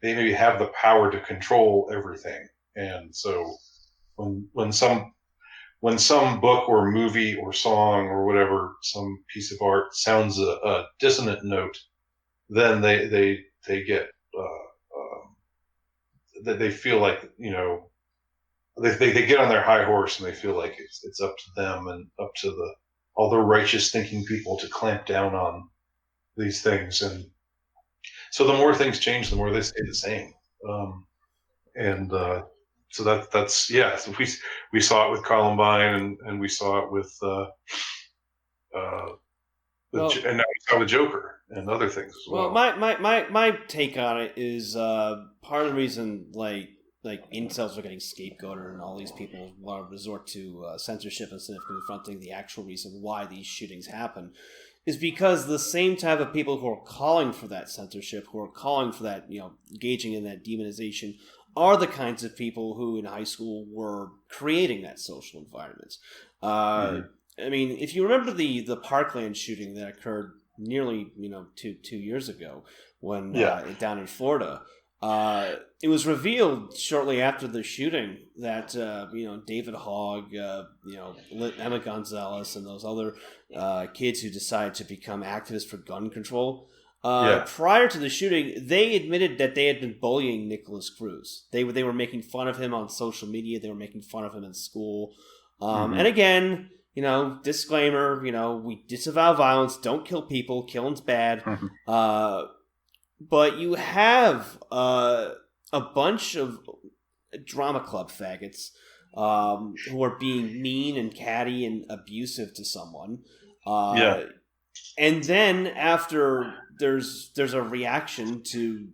maybe have the power to control everything. And so when some book or movie or song or whatever, some piece of art sounds a dissonant note, then they get that they feel like they get on their high horse, and they feel like it's up to them and up to all the righteous thinking people to clamp down on these things. And so the more things change, the more they stay the same. So that's yeah. So we saw it with Columbine, and we saw it with and now we saw the Joker and other things as well. Well, my take on it is part of the reason like incels are getting scapegoated, and all these people want to resort to censorship instead of confronting the actual reason why these shootings happen, is because the same type of people who are calling for that censorship, who are calling for that, engaging in that demonization, are the kinds of people who in high school were creating that social environment. I mean, if you remember the Parkland shooting that occurred nearly 2 years ago, when down in Florida, It was revealed shortly after the shooting that David Hogg, Emma Gonzalez, and those other kids who decided to become activists for gun control. Prior to the shooting, they admitted that they had been bullying Nicholas Cruz. They were making fun of him on social media. They were making fun of him in school. And again, disclaimer, we disavow violence. Don't kill people. Killing's bad. But you have a bunch of drama club faggots who are being mean and catty and abusive to someone. And then after there's a reaction to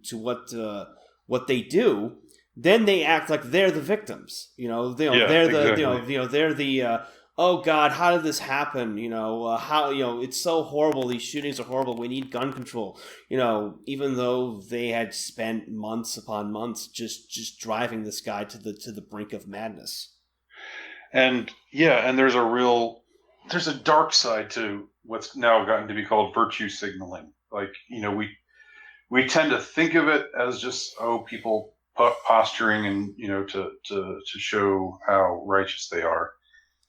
what they do, then they act like they're the victims. They're the oh God, how did this happen? It's so horrible. These shootings are horrible. We need gun control. Even though they had spent months upon months just driving this guy to the brink of madness. And there's a dark side to what's now gotten to be called virtue signaling. Like, we tend to think of it as just, people posturing and, to show how righteous they are.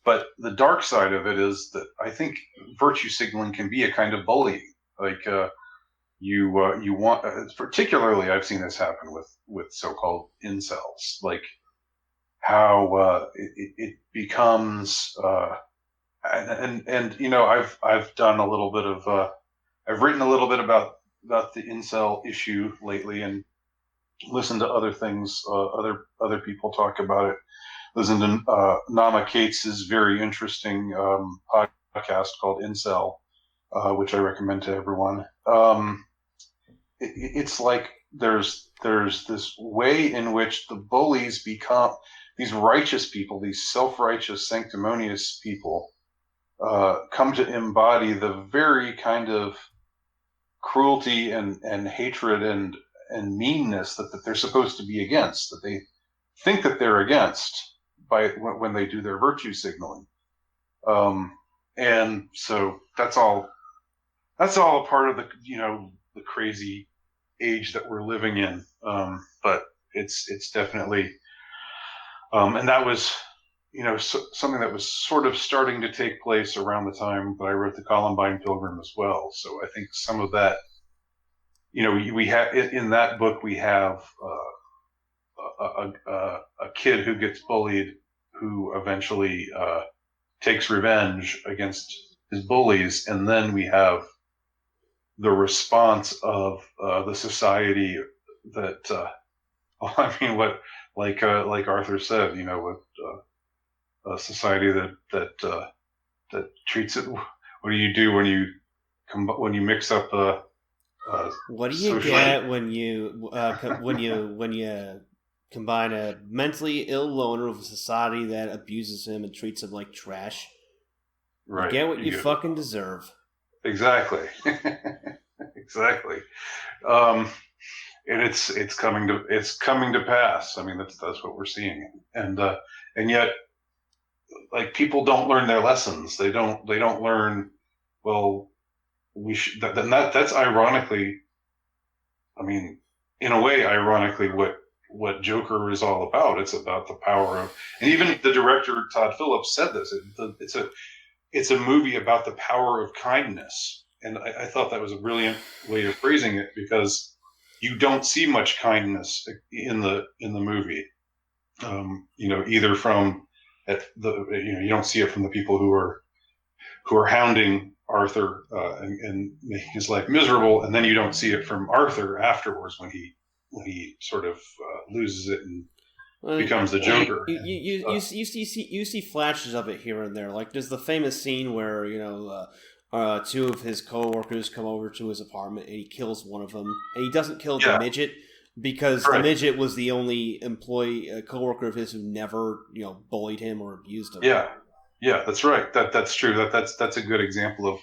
But the dark side of it is that I think virtue signaling can be a kind of bullying. Like, you want, particularly I've seen this happen with so-called incels, like how it becomes, I've done a little bit of, I've written a little bit about the incel issue lately and listened to other things, other people talk about it. Listen to Nama Cates' very interesting podcast called Incel, which I recommend to everyone. It's like there's this way in which the bullies become these righteous people, these self-righteous, sanctimonious people, come to embody the very kind of cruelty and hatred and meanness that they're supposed to be against, that they think that they're against when they do their virtue signaling. And so that's all a part of the crazy age that we're living in. But it's definitely, and that was, something that was sort of starting to take place around the time that I wrote the Columbine Pilgrim as well. So I think some of that, we have in that book, we have a kid who gets bullied, who eventually takes revenge against his bullies, and then we have the response of the society that, like Arthur said, with a society that treats it. What do you do when you mix up what do you get when you combine a mentally ill loner with a society that abuses him and treats him like trash? Right. You get what you fucking deserve. Exactly. Exactly. And it's coming to pass. I mean, that's what we're seeing. And yet, like, people don't learn their lessons. They don't learn, well, we should, that's ironically, I mean, in a way, ironically, what Joker is all about. It's about the power of, and even the director Todd Phillips said this. It's a movie about the power of kindness, and I thought that was a brilliant way of phrasing it, because you don't see much kindness in the movie. Either from you don't see it from the people who are hounding Arthur and making his life miserable, and then you don't see it from Arthur afterwards when he sort of loses it and becomes the Joker. You see flashes of it here and there. Like, there's the famous scene where two of his co-workers come over to his apartment and he kills one of them, and he doesn't kill the midget because the midget was the only co-worker of his who never bullied him or abused him. Yeah, that's right. That's true. That's a good example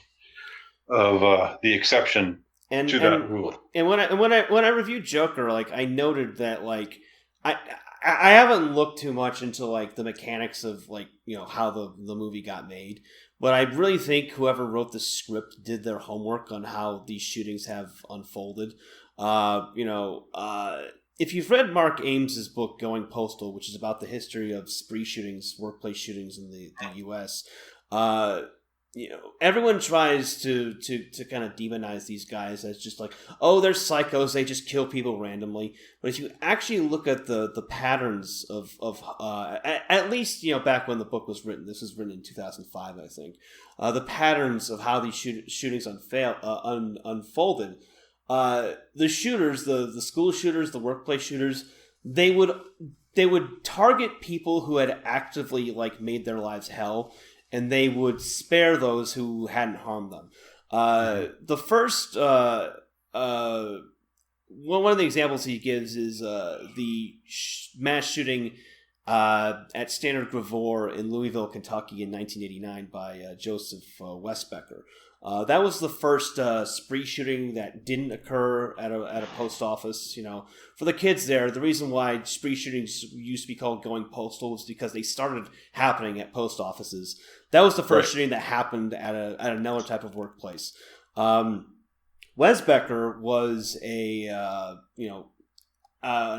of the exception to that rule. And when I reviewed Joker, like, I noted that, like, I haven't looked too much into, like, the mechanics of, like, how the movie got made, but I really think whoever wrote the script did their homework on how these shootings have unfolded. if you've read Mark Ames's book Going Postal, which is about the history of spree shootings, workplace shootings in the U.S., everyone tries to kind of demonize these guys as just like, oh, they're psychos, they just kill people randomly. But if you actually look at the patterns of at least back when the book was written, this was written in 2005, I think, the patterns of how these shootings unfolded. The shooters, the school shooters, the workplace shooters, they would target people who had actively made their lives hell, and they would spare those who hadn't harmed them. The first one of the examples he gives is the mass shooting at Standard Gravure in Louisville, Kentucky in 1989 by Joseph Westbecker. That was the first spree shooting that didn't occur at a post office. For the kids there, the reason why spree shootings used to be called Going Postal was because they started happening at post offices. That was the first shooting that happened at another type of workplace. Westbecker was an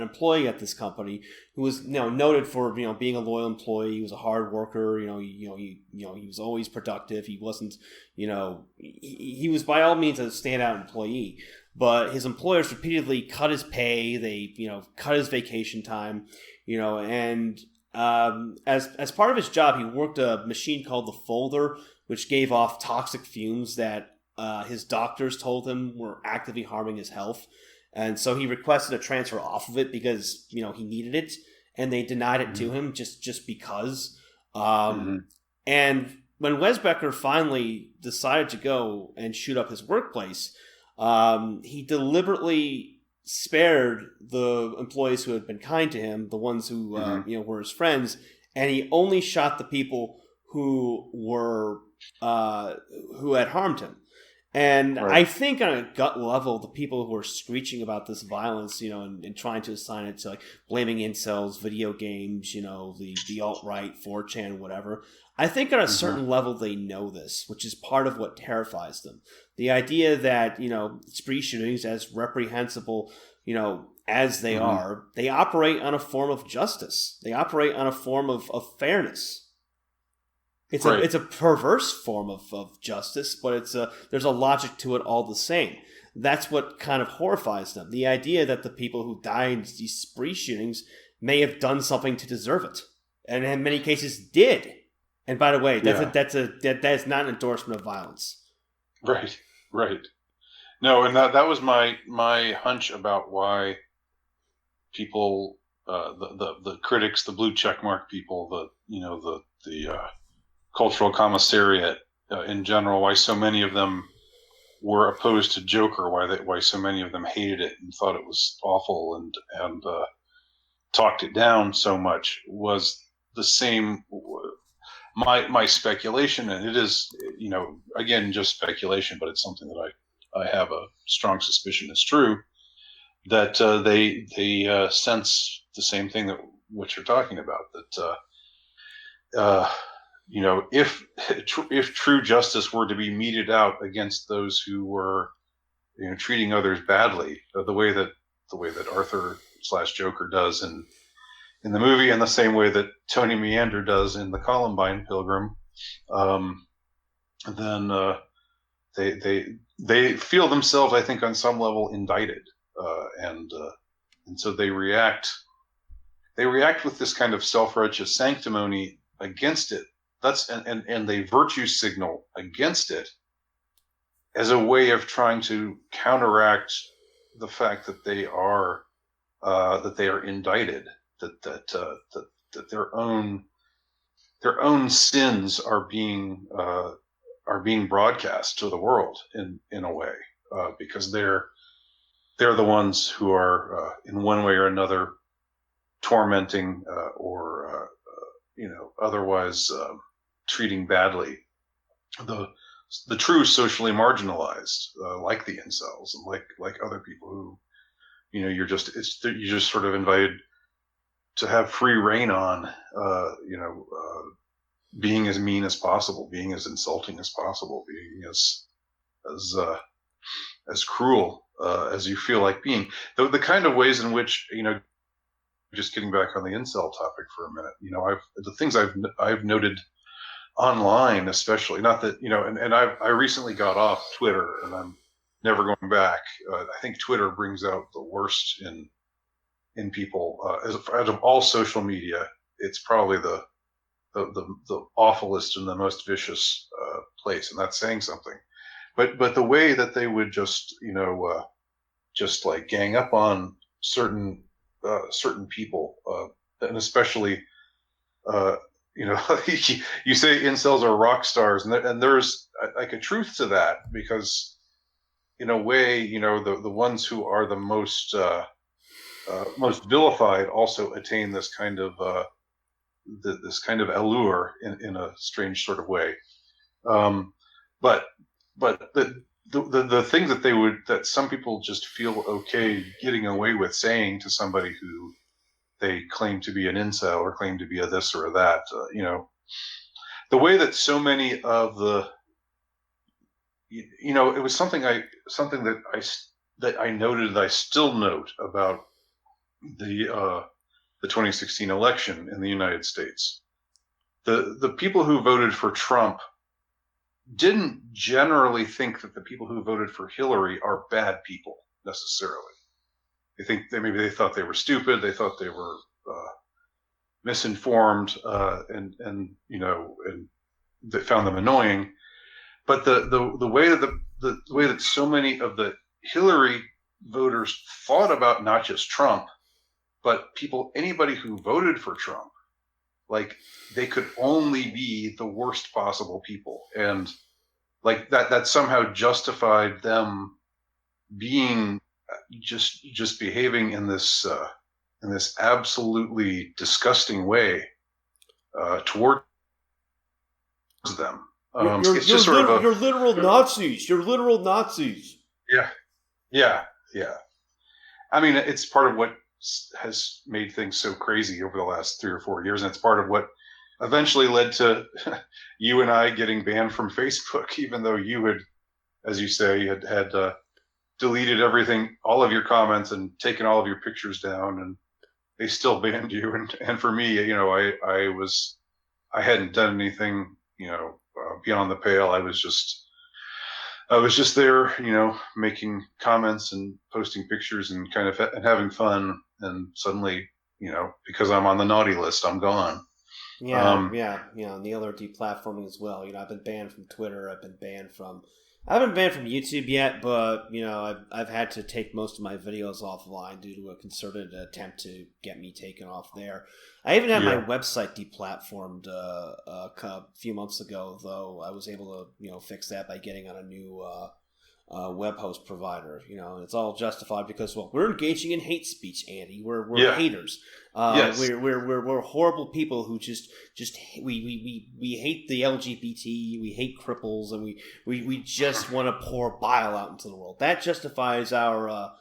employee at this company who was noted for being a loyal employee. He was a hard worker. He was always productive. He wasn't he was by all means a standout employee. But his employers repeatedly cut his pay. They cut his vacation time. And as part of his job, he worked a machine called the Folder, which gave off toxic fumes that his doctors told him were actively harming his health. And so he requested a transfer off of it because, he needed it, and they denied it to him just because. And when Westbecker finally decided to go and shoot up his workplace, he deliberately spared the employees who had been kind to him, the ones who were his friends, and he only shot the people who had harmed him. And I think on a gut level, the people who are screeching about this violence, and trying to assign it to blaming incels, video games, the alt-right, 4chan, whatever, I think on a certain level they know this, which is part of what terrifies them. The idea that, spree shootings, as reprehensible, as they are, they operate on a form of justice. They operate on a form of fairness. It's a perverse form of justice, but there's a logic to it all the same. That's what kind of horrifies them. The idea that the people who died in these spree shootings may have done something to deserve it, and in many cases did. And by the way, that is not an endorsement of violence. Right. No, and that was my hunch about why people, the critics, the blue checkmark people, the cultural commissariat in general, why so many of them were opposed to Joker, why so many of them hated it and thought it was awful and talked it down so much, was the same. My speculation, and it is again just speculation, but it's something that I have a strong suspicion is true, that they sense the same thing that what you're talking about, that if true justice were to be meted out against those who were treating others badly, the way that Arthur / Joker does in the movie, and the same way that Tony Meander does in the Columbine Pilgrim, then they feel themselves, I think, on some level indicted, and so they react with this kind of self-righteous sanctimony against it. And they virtue signal against it as a way of trying to counteract the fact that they are indicted, that their own sins are being broadcast to the world in a way, because they're the ones who are in one way or another tormenting or otherwise treating badly the true socially marginalized, like the incels and like other people who you're just sort of invited to have free reign on, being as mean as possible, being as insulting as possible, being as cruel as you feel like being. The kind of ways in which, just getting back on the incel topic for a minute, the things I've noted online, especially, not that, and I recently got off Twitter and I'm never going back. I think Twitter brings out the worst in people. Out of all social media, it's probably the awfulest and the most vicious place, and that's saying something. But the way that they would just just like gang up on certain people, and especially you say incels are rock stars, and there's like a truth to that, because in a way, the ones who are the most vilified also attain this kind of allure in a strange sort of way. But the thing that some people just feel okay getting away with saying to somebody who they claim to be an incel or claim to be a this or a that, the way that so many of the, it was something that I noted, that I still note about the 2016 election in the United States. The people who voted for Trump didn't generally think that the people who voted for Hillary are bad people necessarily. Maybe they thought they were stupid. They thought they were misinformed, and they found them annoying. But the way that so many of the Hillary voters thought about not just Trump, but anybody who voted for Trump, like, they could only be the worst possible people, and like that somehow justified them being just behaving in this absolutely disgusting way towards them. You're literal Nazis. You're literal Nazis. Yeah. I mean, it's part of what has made things so crazy over the last 3 or 4 years, and it's part of what eventually led to you and I getting banned from Facebook, even though you had, as you say, had deleted everything, all of your comments, and taken all of your pictures down, and they still banned you. And for me, I hadn't done anything, beyond the pale. I was just there, making comments and posting pictures and kind of and having fun. And suddenly, because I'm on the naughty list, I'm gone. Yeah, and the other deplatforming as well. I've been banned from Twitter. I haven't been banned from YouTube yet, but I've had to take most of my videos offline due to a concerted attempt to get me taken off there. I even had my website deplatformed a few months ago, though I was able to fix that by getting on a new web host provider. And it's all justified because, well, we're engaging in hate speech, Andy. We're haters. Yes. We're horrible people who just we hate the LGBT, we hate cripples, and we just want to pour bile out into the world. That justifies our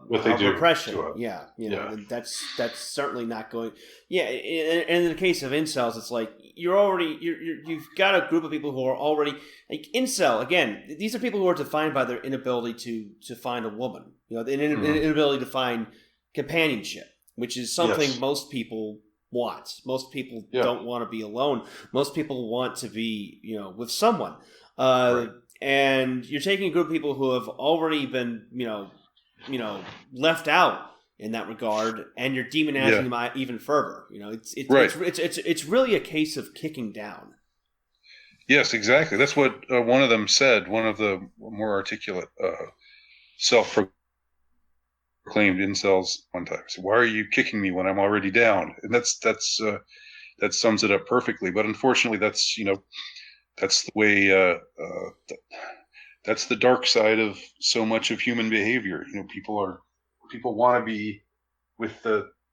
repression. And that's certainly not going. Yeah, and in the case of incels, it's like you've got a group of people who are already like incel. Again, these are people who are defined by their inability to find a woman. The inability to find companionship, which is something most people want. Most people don't want to be alone. Most people want to be, with someone. Right. And you're taking a group of people who have already been, left out in that regard, and you're demonizing them even further. It's really a case of kicking down. Yes, exactly. That's what one of them said. One of the more articulate self-proclaimed incels one time said, "Why are you kicking me when I'm already down?" And that sums it up perfectly. But unfortunately, that's the way. That's the dark side of so much of human behavior. People want to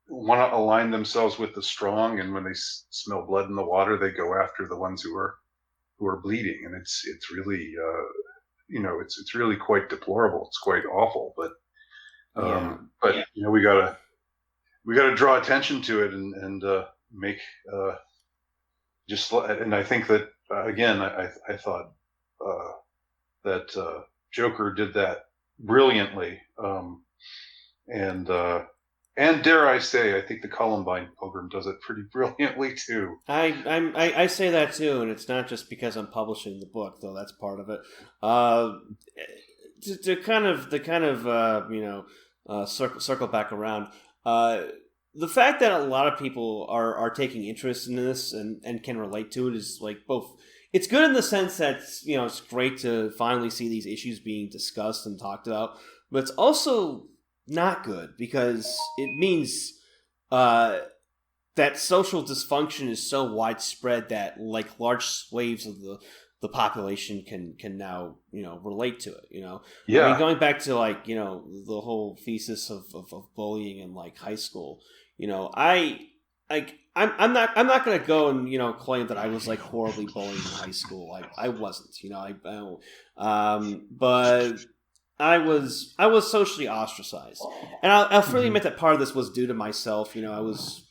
want to align themselves with the strong, and when they smell blood in the water, they go after the ones who are bleeding, and it's really it's really quite deplorable. It's quite awful, but we gotta draw attention to it and make and I think that again I thought that Joker did that brilliantly, and dare I say, I think the Columbine Pilgrim does it pretty brilliantly too. I say that too, and it's not just because I'm publishing the book, though that's part of it. Circle back around. The fact that a lot of people are taking interest in this and can relate to it is like both. It's good in the sense that it's great to finally see these issues being discussed and talked about, but it's also not good because it means that social dysfunction is so widespread that like large swathes of the population can now relate to it. Yeah. I mean, going back to like the whole thesis of bullying in like high school. I'm not gonna go and claim that I was like horribly bullied in high school. I wasn't. But I was socially ostracized, and I'll freely admit that part of this was due to myself. I was,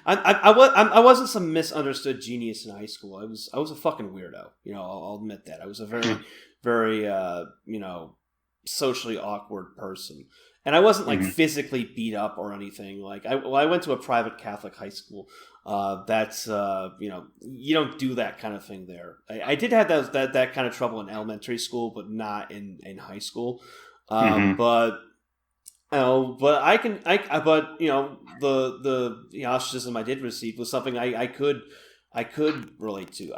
I wasn't some misunderstood genius in high school. I was a fucking weirdo. I'll admit that. I was a very, very, socially awkward person, and I wasn't like physically beat up or anything. Like I went to a private Catholic high school. That's you don't do that kind of thing there. I did have that kind of trouble in elementary school, but not in high school. But the ostracism I did receive was something I could relate to.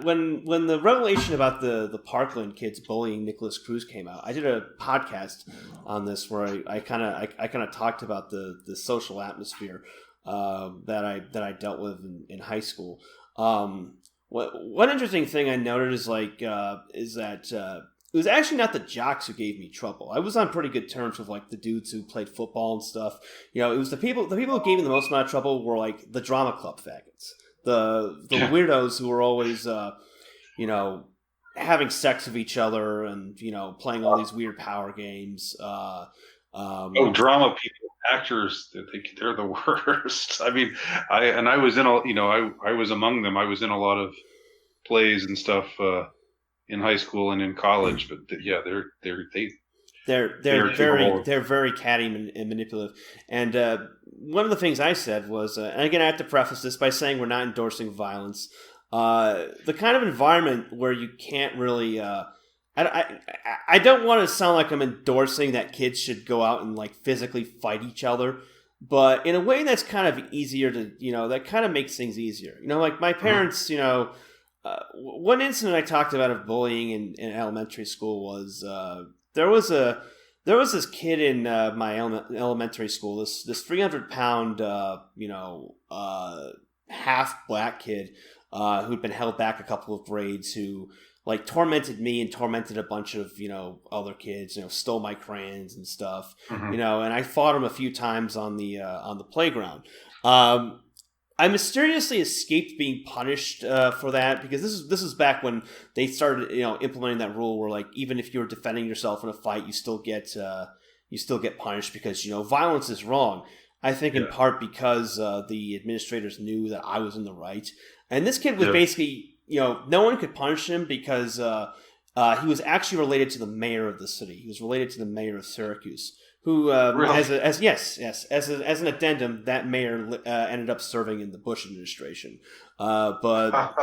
When the revelation about the Parkland kids bullying Nicholas Cruz came out, I did a podcast on this where I kind of talked about the social atmosphere that I dealt with in high school. One interesting thing I noted is that it was actually not the jocks who gave me trouble. I was on pretty good terms with like the dudes who played football and stuff. It was the people who gave me the most amount of trouble were like the drama club faggots, the weirdos who were always having sex with each other and playing all these weird power games. Drama people, actors, they're the worst. I mean, I was in I was among them. I was in a lot of plays and stuff in high school and in college. But they're very catty and manipulative. And one of the things I said was, and again, I have to preface this by saying we're not endorsing violence. The kind of environment where you can't really. I don't want to sound like I'm endorsing that kids should go out and like physically fight each other, but in a way that's kind of easier to, that kind of makes things easier. Like my parents, one incident I talked about of bullying in elementary school was there was this kid in my elementary school, this 300-pound half black kid who'd been held back a couple of grades who like tormented me and tormented a bunch of other kids, stole my crayons and stuff, and I fought him a few times on the playground. I mysteriously escaped being punished for that because this is back when they started implementing that rule where like even if you're defending yourself in a fight you still get punished because violence is wrong. I think in part because the administrators knew that I was in the right, and this kid was basically. No one could punish him because he was actually related to the mayor of the city. He was related to the mayor of Syracuse, who, really? as an addendum, that mayor ended up serving in the Bush administration. But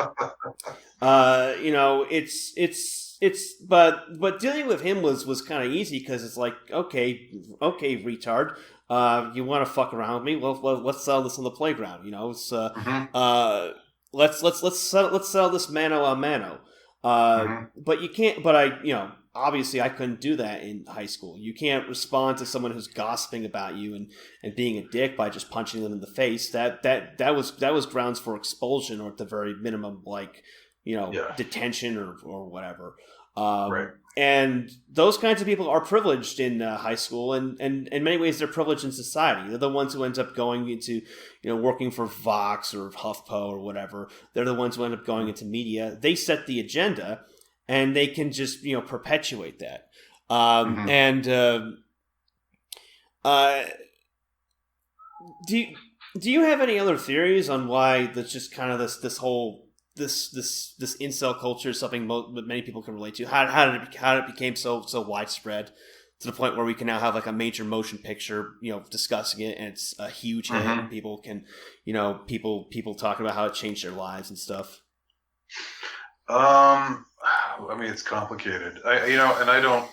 dealing with him was kind of easy because it's like, okay, retard. You want to fuck around with me? Well, let's settle this on the playground. It's Let's settle this mano a mano. But you can't. But obviously I couldn't do that in high school. You can't respond to someone who's gossiping about you and being a dick by just punching them in the face. That was grounds for expulsion or at the very minimum, like detention or whatever. Right. And those kinds of people are privileged in high school, and in many ways they're privileged in society. They're the ones who end up going into, working for Vox or HuffPo or whatever. They're the ones who end up going into media. They set the agenda, and they can just, perpetuate that. And do you have any other theories on why that's just kind of this whole incel culture is something many people can relate to? How did it became so widespread? to the point where we can now have like a major motion picture, discussing it, and it's a huge hit. And people can, people talking about how it changed their lives and stuff. I mean, it's complicated. I've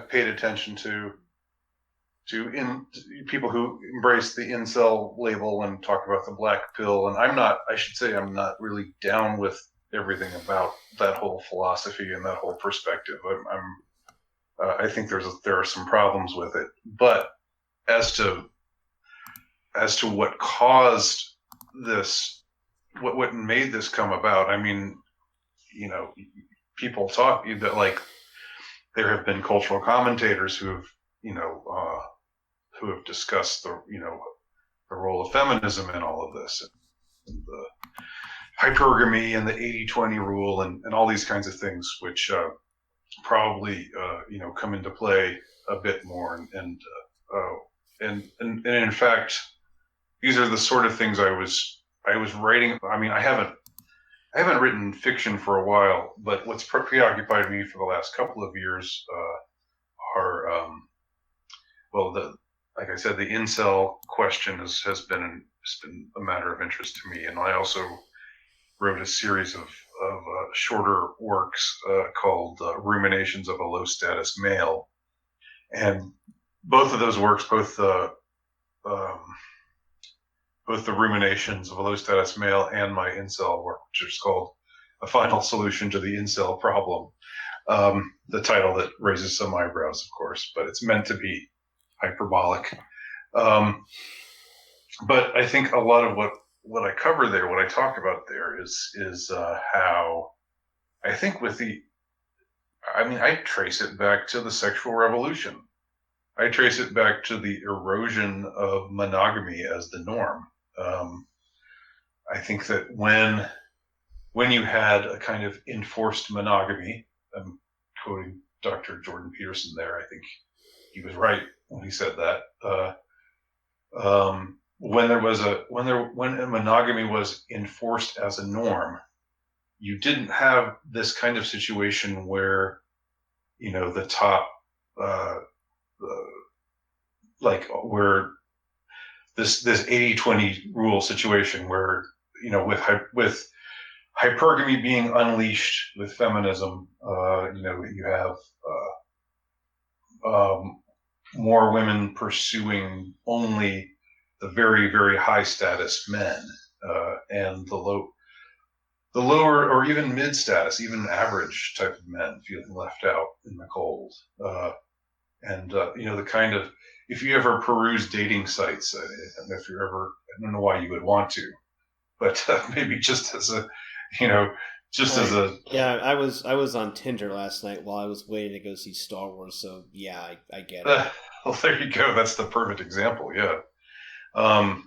paid attention to people who embrace the incel label and talk about the black pill, and I'm not really down with everything about that whole philosophy and that whole perspective. I think there are some problems with it, but as to what caused this, what made this come about, I mean, people talk that like there have been cultural commentators who have discussed the role of feminism in all of this, and the hypergamy and the 80-20 rule and all these kinds of things, which probably come into play a bit more, and in fact, these are the sort of things I was writing. I mean, I haven't written fiction for a while, but what's preoccupied me for the last couple of years are like I said, the incel question has been a matter of interest to me, and I also wrote a series of shorter works called Ruminations of a Low Status Male, and both of those works, both the Ruminations of a Low Status Male and my incel work, which is called A Final Solution to the Incel Problem, the title that raises some eyebrows, of course, but it's meant to be hyperbolic. But I think a lot of what I cover there, what I talk about there is how I think I trace it back to the sexual revolution. I trace it back to the erosion of monogamy as the norm. I think that when you had a kind of enforced monogamy, I'm quoting Dr. Jordan Peterson there, I think he was right when he said that. When monogamy was enforced as a norm, you didn't have this kind of situation where, the top, where this 80-20 rule situation where, with hypergamy being unleashed with feminism, you have more women pursuing only the very, very high status men, and the lower or even mid status, even average type of men feeling left out in the cold. The kind of, if you ever peruse dating sites, I don't know why you would want to, but maybe just as a, yeah, I was on Tinder last night while I was waiting to go see Star Wars, so yeah, I get it. Well, there you go. That's the perfect example. Yeah. And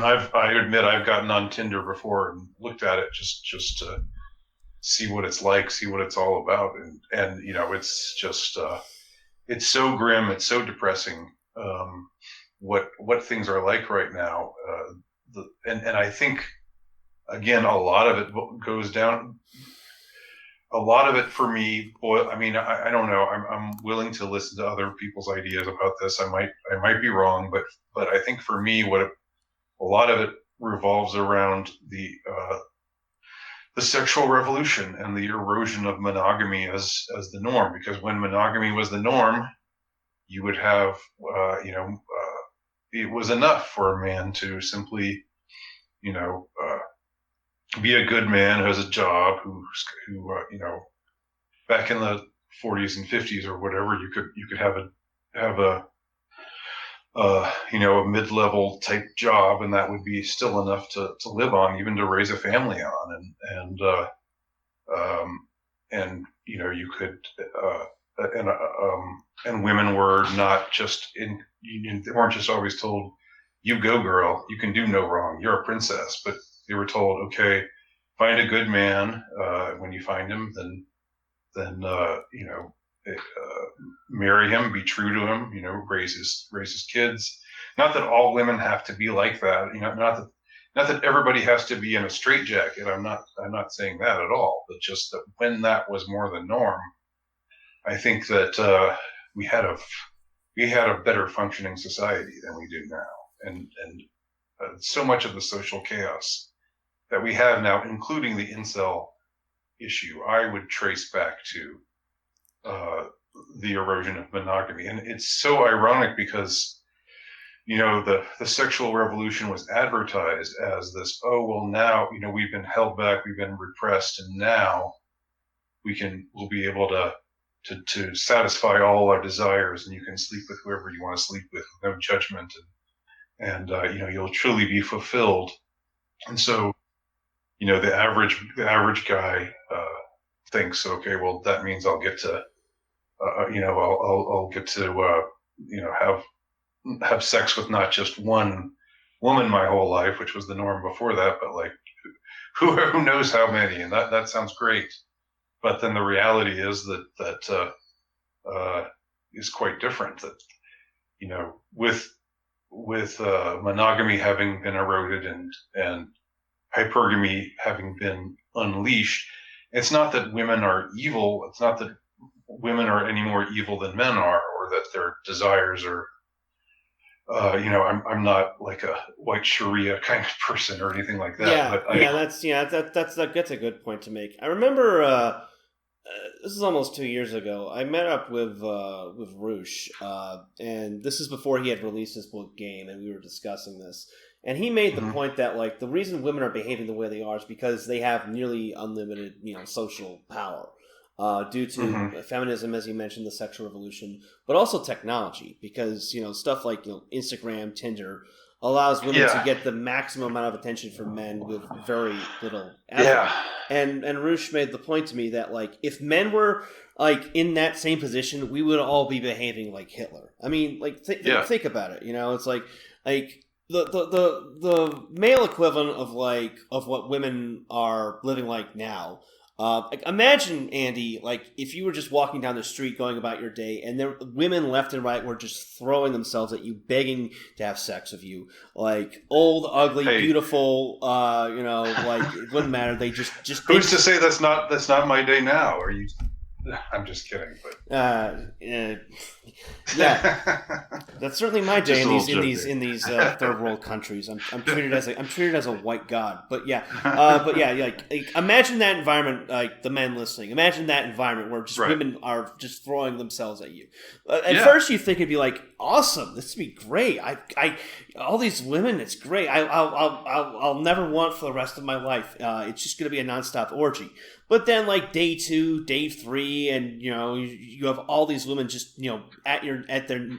I admit I've gotten on Tinder before and looked at it just to see what it's like, see what it's all about, and it's just it's so grim, it's so depressing. What things are like right now, and I think, again, a lot of it goes down. A lot of it for me, I don't know. I'm willing to listen to other people's ideas about this. I might be wrong, but I think for me, a lot of it revolves around the sexual revolution and the erosion of monogamy as the norm. Because when monogamy was the norm, you would have, it was enough for a man to simply, be a good man who has a job, who back in the 40s and 50s or whatever, you could have a mid-level type job, and that would be still enough to live on, even to raise a family on, you could and women were not just they weren't just always told, "You go, girl, you can do no wrong, you're a princess," but they were told, "Okay, find a good man. When you find him, then marry him, be true to him. Raise his kids." Not that all women have to be like that. Not that everybody has to be in a straitjacket. I'm not saying that at all. But just that when that was more the norm, I think that we had a better functioning society than we do now, and so much of the social chaos that we have now, including the incel issue, I would trace back to the erosion of monogamy. And it's so ironic because, the sexual revolution was advertised as this, oh, well, now, we've been held back, we've been repressed, and now we'll be able to satisfy all our desires, and you can sleep with whoever you want to sleep with, no judgment, and you'll truly be fulfilled. And so, the average guy thinks, okay, well, that means I'll get to, I'll get to, have sex with not just one woman my whole life, which was the norm before that, but like who knows how many, and that sounds great. But then the reality is that is quite different. That with monogamy having been eroded and hypergamy having been unleashed, it's not that women are evil. It's not that women are any more evil than men are, or that their desires are. I'm not like a white Sharia kind of person or anything like that. Yeah, that's a good point to make. I remember this is almost 2 years ago. I met up with Roosh, and this is before he had released his book Game, and we were discussing this. And he made the point that like the reason women are behaving the way they are is because they have nearly unlimited, social power. Due to feminism, as you mentioned, the sexual revolution, but also technology, because stuff like Instagram, Tinder allows women to get the maximum amount of attention from men with very little effort. Yeah. And Roosh made the point to me that like if men were like in that same position, we would all be behaving like Hitler. I mean, like think about it. It's like the male equivalent of what women are living like now. Imagine, Andy, like if you were just walking down the street going about your day and there women left and right were just throwing themselves at you, begging to have sex with you, like old, ugly, beautiful, like it wouldn't matter. They just who's to say that's not my day now? Are you? I'm just kidding, but that's certainly my day in these third world countries. I'm treated as a white god, but like imagine that environment, like the men listening. Imagine that environment where just women are just throwing themselves at you. At first, you think it'd be like awesome. This would be great. I all these women, it's great. I'll never want for the rest of my life. It's just gonna be a nonstop orgy. But then, like day 2, day 3, and you have all these women just at their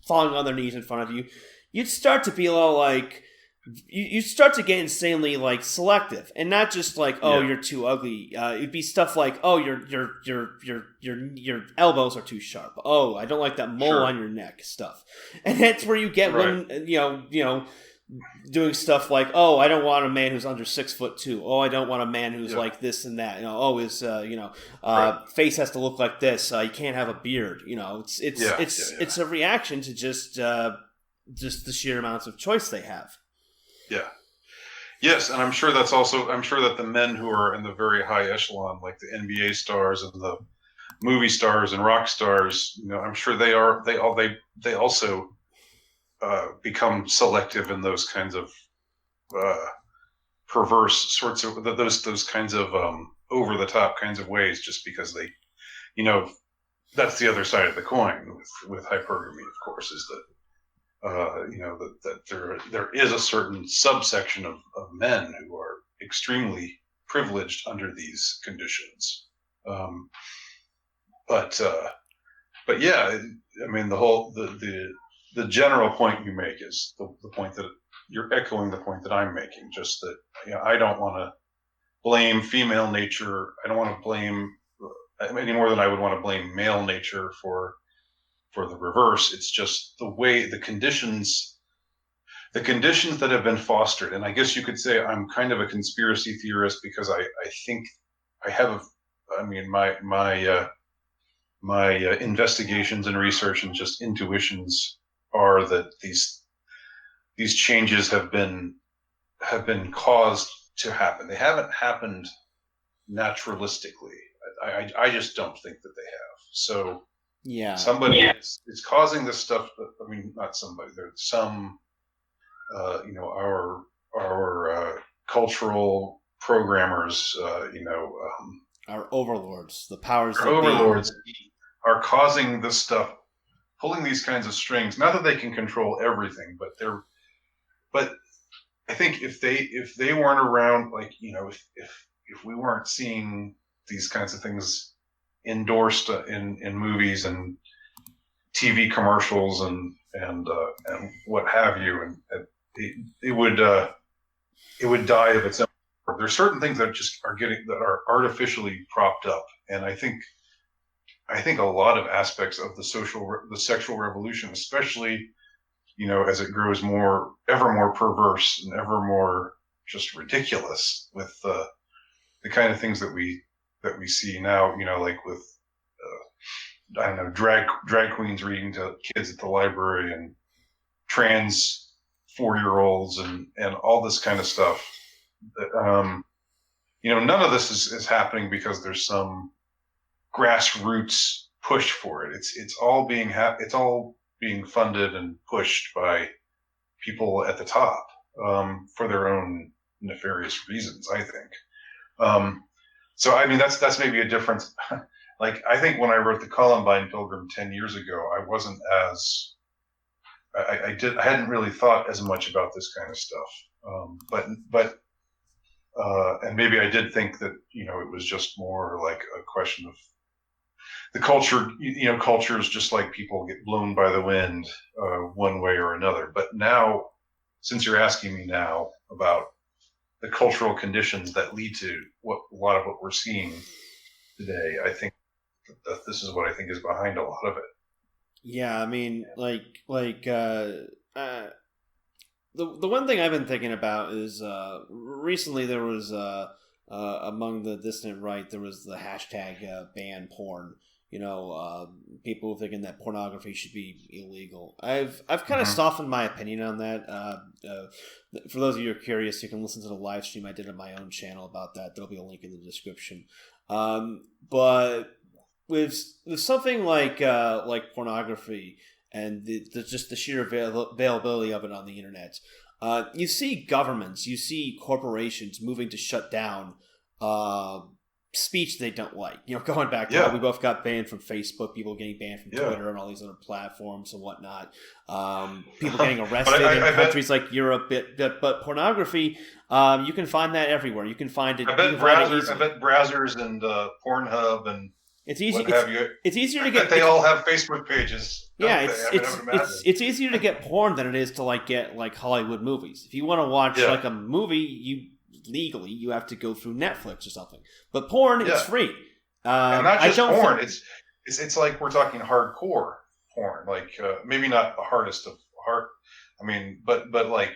falling on their knees in front of you. You'd start to be all like, you start to get insanely like selective, and not just like you're too ugly. It'd be stuff like your elbows are too sharp. Oh, I don't like that mole on your neck stuff, and that's where you get women doing stuff like, oh, I don't want a man who's under 6'2". Oh, I don't want a man who's like this and that. His face has to look like this. You can't have a beard. It's a reaction to just the sheer amounts of choice they have. Yeah. Yes, and I'm sure that the men who are in the very high echelon, like the NBA stars and the movie stars and rock stars, I'm sure they also become selective in those kinds of perverse sorts of those kinds of over the top kinds of ways, just because they, that's the other side of the coin with hypergamy, of course, is that that there is a certain subsection of men who are extremely privileged under these conditions. But yeah, I mean, the general point you make is the point that you're echoing the point that I'm making, just that, I don't want to blame female nature. I don't want to blame any more than I would want to blame male nature for the reverse. It's just the way the conditions that have been fostered. And I guess you could say I'm kind of a conspiracy theorist because I think I have, my investigations and research and just intuitions are that these changes have been caused to happen. They haven't happened naturalistically. I just don't think that they have. So Yeah. somebody is causing this stuff. I mean, not somebody. There's some, our cultural programmers, Our overlords, the powers our that be. overlords are causing this stuff, pulling these kinds of strings. Not that they can control everything, but I think if they weren't around, like, if we weren't seeing these kinds of things endorsed in movies and TV commercials and what have you, and it would die of its own. There's certain things that just are artificially propped up, and I think a lot of aspects of the sexual revolution, especially as it grows ever more perverse and ever more just ridiculous with the kind of things that we see now, like with I don't know, drag queens reading to kids at the library and trans 4-year-olds and all this kind of stuff. None of this is happening because there's some grassroots push for it. It's all being funded and pushed by people at the top for their own nefarious reasons, I think. So I mean, that's maybe a difference. Like, I think when I wrote the Columbine Pilgrim 10 years ago, I wasn't as I hadn't really thought as much about this kind of stuff. But and maybe I did think that it was just more like a question of the culture. Cultures, just like people, get blown by the wind one way or another. But now, since you're asking me now about the cultural conditions that lead to a lot of what we're seeing today, I think that this is what I think is behind a lot of it. Yeah, I mean, the one thing I've been thinking about is recently there was among the dissident right, there was the hashtag ban porn. People thinking that pornography should be illegal. I've kind of softened my opinion on that. For those of you who are curious, you can listen to the live stream I did on my own channel about that. There'll be a link in the description. But with something like pornography and just the sheer availability of it on the internet, you see governments, you see corporations moving to shut down speech they don't like. Going back to how we both got banned from Facebook, people getting banned from Twitter and all these other platforms and whatnot. People getting arrested in countries like Europe. But pornography, you can find that everywhere. You can find it. I bet browsers and Pornhub and it's easy. What have you. It's easier to I get. Bet they all have Facebook pages. Yeah, it's easier to get porn than it is to get Hollywood movies. If you want to watch a movie, you have to go through Netflix or something. But porn, it's free. And not just porn. It's like we're talking hardcore porn. Like maybe not the hardest of hard. I mean, but like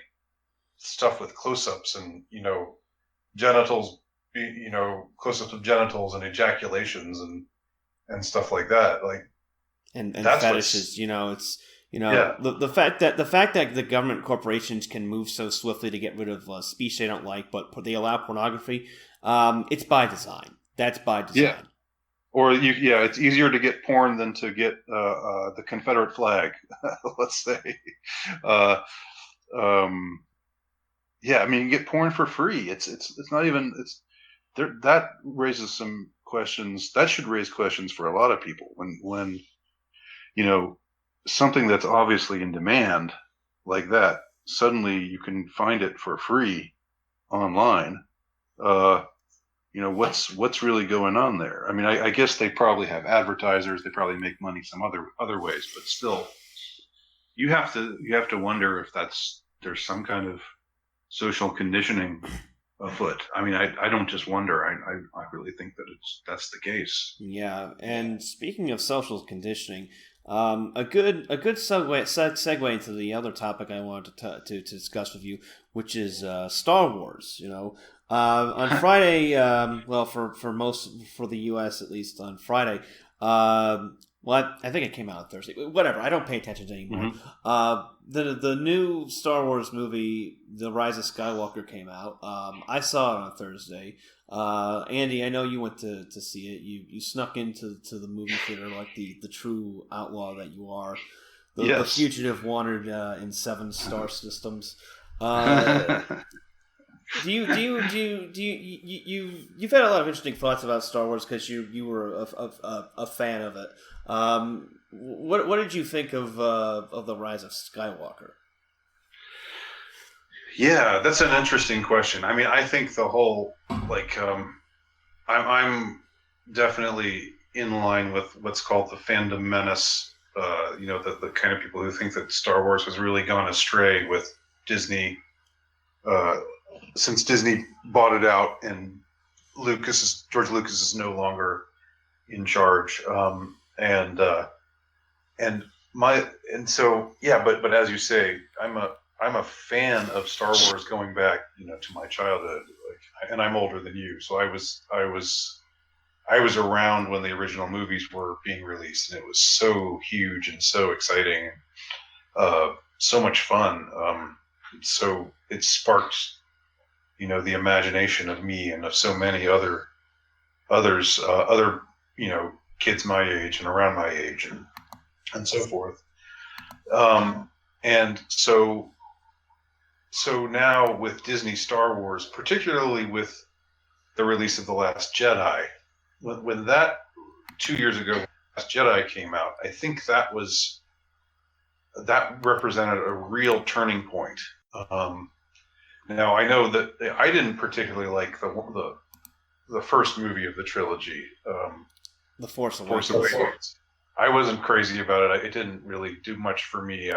stuff with close-ups and genitals. Close-ups of genitals and ejaculations and stuff like that. Like and fetishes. It's. The fact that the government corporations can move so swiftly to get rid of speech they don't like, but they allow pornography, it's by design. That's by design. Yeah. Or it's easier to get porn than to get the Confederate flag. Let's say. I mean, you get porn for free. It's not even that raises some questions. That should raise questions for a lot of people when something that's obviously in demand like that, suddenly you can find it for free online. What's really going on there? I mean, I guess they probably have advertisers. They probably make money some other ways, but still, you have to wonder if there's some kind of social conditioning afoot. I mean, I don't just wonder. I really think that that's the case. Yeah, and speaking of social conditioning. A good segue into the other topic I wanted to discuss with you, which is Star Wars. On Friday, for the U.S. at least on Friday. I think it came out Thursday. Whatever, I don't pay attention anymore. Mm-hmm. The new Star Wars movie, The Rise of Skywalker, came out. I saw it on Thursday. Andy, I know you went to see it. You snuck into the movie theater like the true outlaw that you are. The Yes. fugitive wandered in 7-star systems. You've had a lot of interesting thoughts about Star Wars because you were a fan of it. What did you think of the Rise of Skywalker? Yeah, that's an interesting question. I mean, I think the whole I'm definitely in line with what's called the fandom menace. The kind of people who think that Star Wars has really gone astray with Disney. Since Disney bought it out and George Lucas is no longer in charge, but as you say, I'm a fan of Star Wars going back, to my childhood, and I'm older than you, so I was around when the original movies were being released, and it was so huge and so exciting, so much fun. So it sparked, the imagination of me and of so many others, kids my age and around my age and so forth. And so now with Disney Star Wars, particularly with the release of The Last Jedi, when that 2 years ago, Last Jedi came out, I think that represented a real turning point. Now I know that I didn't particularly like the first movie of the trilogy, The Force Awakens. I wasn't crazy about it. It didn't really do much for me.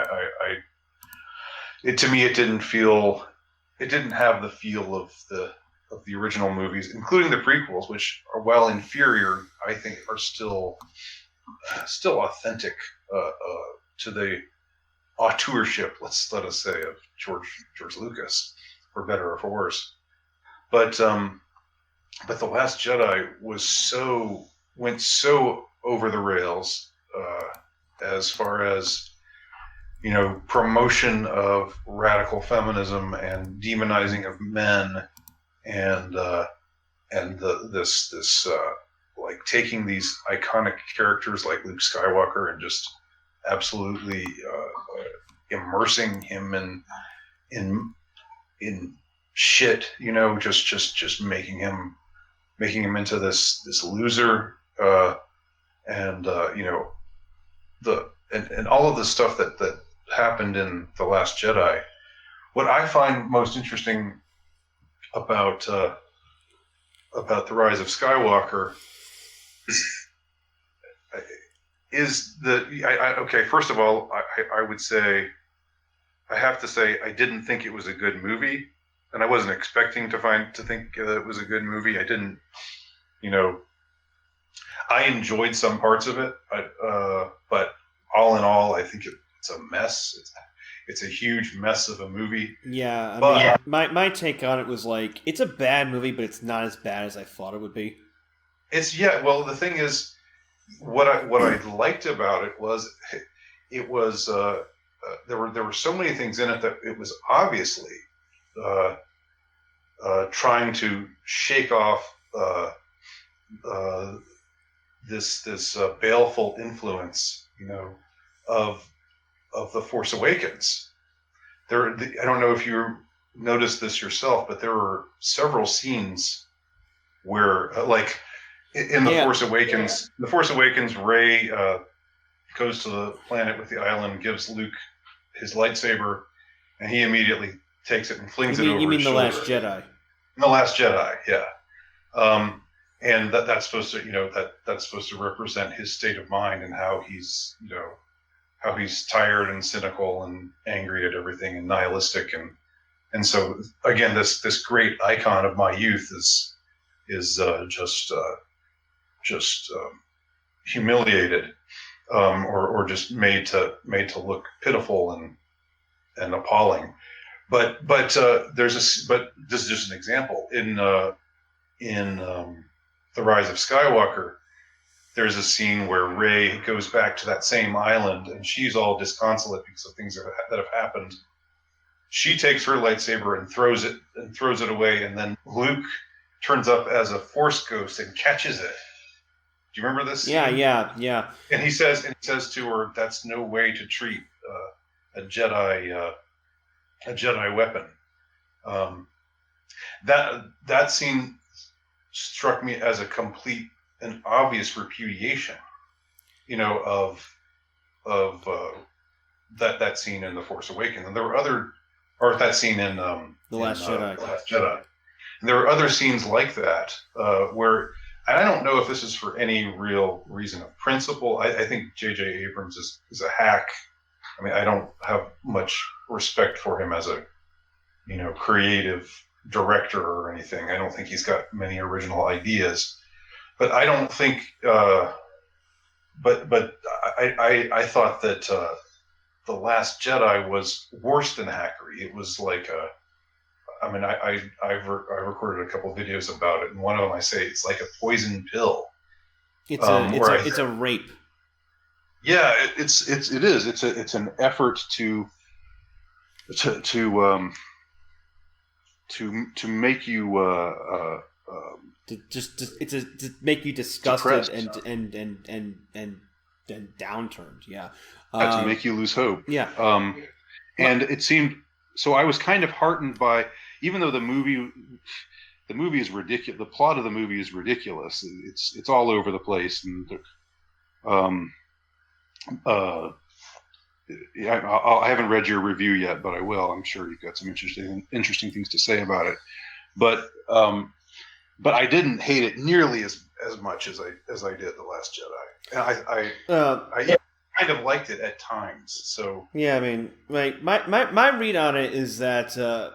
To me, it didn't have the feel of the original movies, including the prequels, which are, while inferior, I think are still authentic to the auteurship, let us say, of George Lucas, for better or for worse. But The Last Jedi went so over the rails, as far as promotion of radical feminism and demonizing of men, and this taking these iconic characters like Luke Skywalker and just absolutely immersing him in shit, just making him into this loser, and all of the stuff that happened in The Last Jedi. What I find most interesting about The Rise of Skywalker is that okay. First of all, I would say, I have to say, I didn't think it was a good movie, and I wasn't expecting to think that it was a good movie. I didn't, I enjoyed some parts of it, but all in all, I think it's a mess. It's a huge mess of a movie. Yeah, I mean, my take on it was it's a bad movie, but it's not as bad as I thought it would be. Well, the thing is, what I liked about it was there were so many things in it that it was obviously trying to shake off this baleful influence, of The Force Awakens. I don't know if you noticed this yourself, but there were several scenes where, in The Force Awakens, Rey goes to the planet with the island, gives Luke his lightsaber, and he immediately takes it and flings it over his shoulder. You mean The Last Jedi? The Last Jedi, yeah. And that's supposed to, that's supposed to represent his state of mind and how he's, how he's tired and cynical and angry at everything and nihilistic, and so again, this great icon of my youth is just humiliated, or just made to look pitiful and appalling. But this is just an example. In The Rise of Skywalker, there's a scene where Rey goes back to that same island, and she's all disconsolate because of things that have happened. She takes her lightsaber and throws it away, and then Luke turns up as a Force ghost and catches it. Do you remember this? Yeah, scene? yeah. And he says to her, "That's no way to treat a Jedi weapon." That scene struck me as a complete and obvious repudiation, of that scene in The Force Awakens. And there were that scene in The Last Jedi. The Last Jedi. And there were other scenes like that where, and I don't know if this is for any real reason of principle. I think J.J. Abrams is a hack. I mean, I don't have much respect for him as a, creative director or anything. I don't think he's got many original ideas. But I don't think. But I thought that The Last Jedi was worse than hackery. It was like I've recorded a couple of videos about it, and one of them I say it's like a poison pill. It's a rape. Yeah, it is. It's an effort to make you to make you disgusted depressed. and downturned. Yeah. To make you lose hope. Yeah. And it seemed so. I was kind of heartened by, even though the movie is ridiculous. The plot of the movie is ridiculous. It's all over the place, and I haven't read your review yet, but I will. I'm sure you've got some interesting things to say about it. But I didn't hate it nearly as much as I did The Last Jedi, and I kind of liked it at times. So yeah, I mean, like my read on it is that the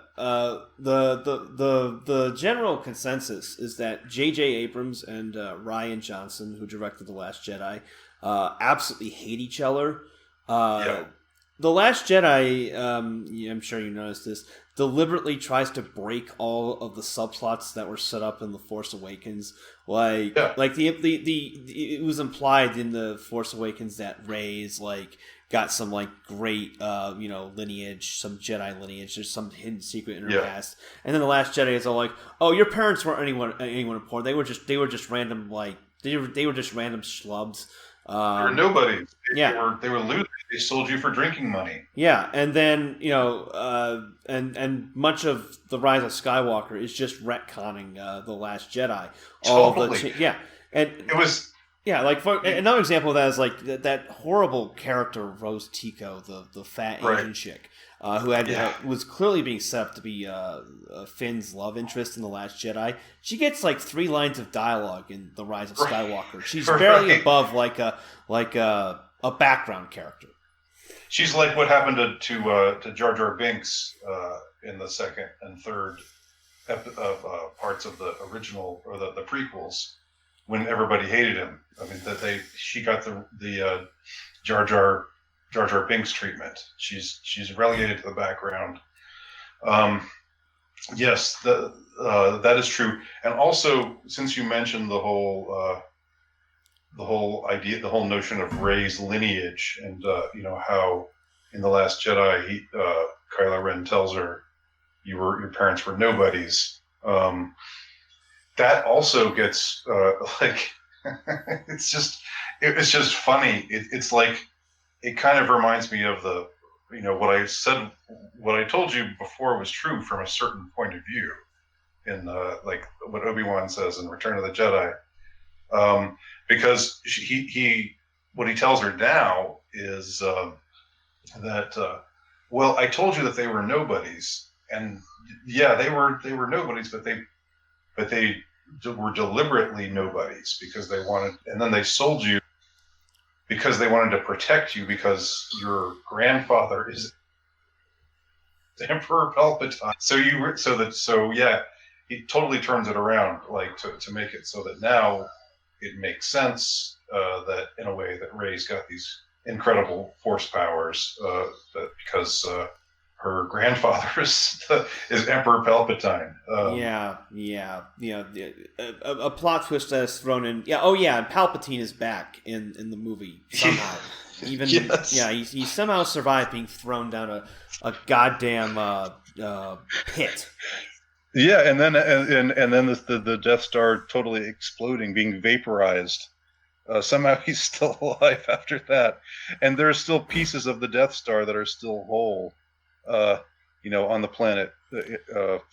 general consensus is that J.J. Abrams and Rian Johnson, who directed The Last Jedi, absolutely hate each other. The Last Jedi, I'm sure you noticed this, deliberately tries to break all of the subplots that were set up in The Force Awakens. It was implied in The Force Awakens that Rey's got some great lineage, some Jedi lineage. There's some hidden secret in her past. And then The Last Jedi is all like, "Oh, your parents weren't anyone important. They were just random they were just random schlubs." They were nobodies. They were losers. They sold you for drinking money. Yeah, and then and much of the Rise of Skywalker is just retconning the Last Jedi. Totally. And it was another example of that is that horrible character Rose Tico, the fat Asian chick, who was clearly being set up to be Finn's love interest in The Last Jedi. She gets 3 lines of dialogue in The Rise of Skywalker. She's barely above a background character. She's like what happened to Jar Jar Binks in the second and third parts of the original or the prequels, when everybody hated him. I mean, she got the Jar Jar Binks treatment. She's relegated to the background. Yes, that is true. And also, since you mentioned the whole idea, the whole notion of Rey's lineage, and how in The Last Jedi, Kylo Ren tells her, your parents were nobodies. That also gets it's just funny. It's like, it kind of reminds me of what I said, what I told you before was true from a certain point of view in what Obi-Wan says in Return of the Jedi. Because what he tells her now is that I told you that they were nobodies, and they were nobodies, but they were deliberately nobodies because they wanted, and then they sold you because they wanted to protect you because your grandfather is Emperor Palpatine. He totally turns it around, to make it so that now it makes sense that in a way that Rey's got these incredible force powers because her grandfather is Emperor Palpatine. A plot twist that is thrown in. And Palpatine is back in the movie somehow. He somehow survived being thrown down a goddamn pit. Yeah, and then the Death Star totally exploding, being vaporized. Somehow he's still alive after that, and there are still pieces of the Death Star that are still whole, uh, on the planet,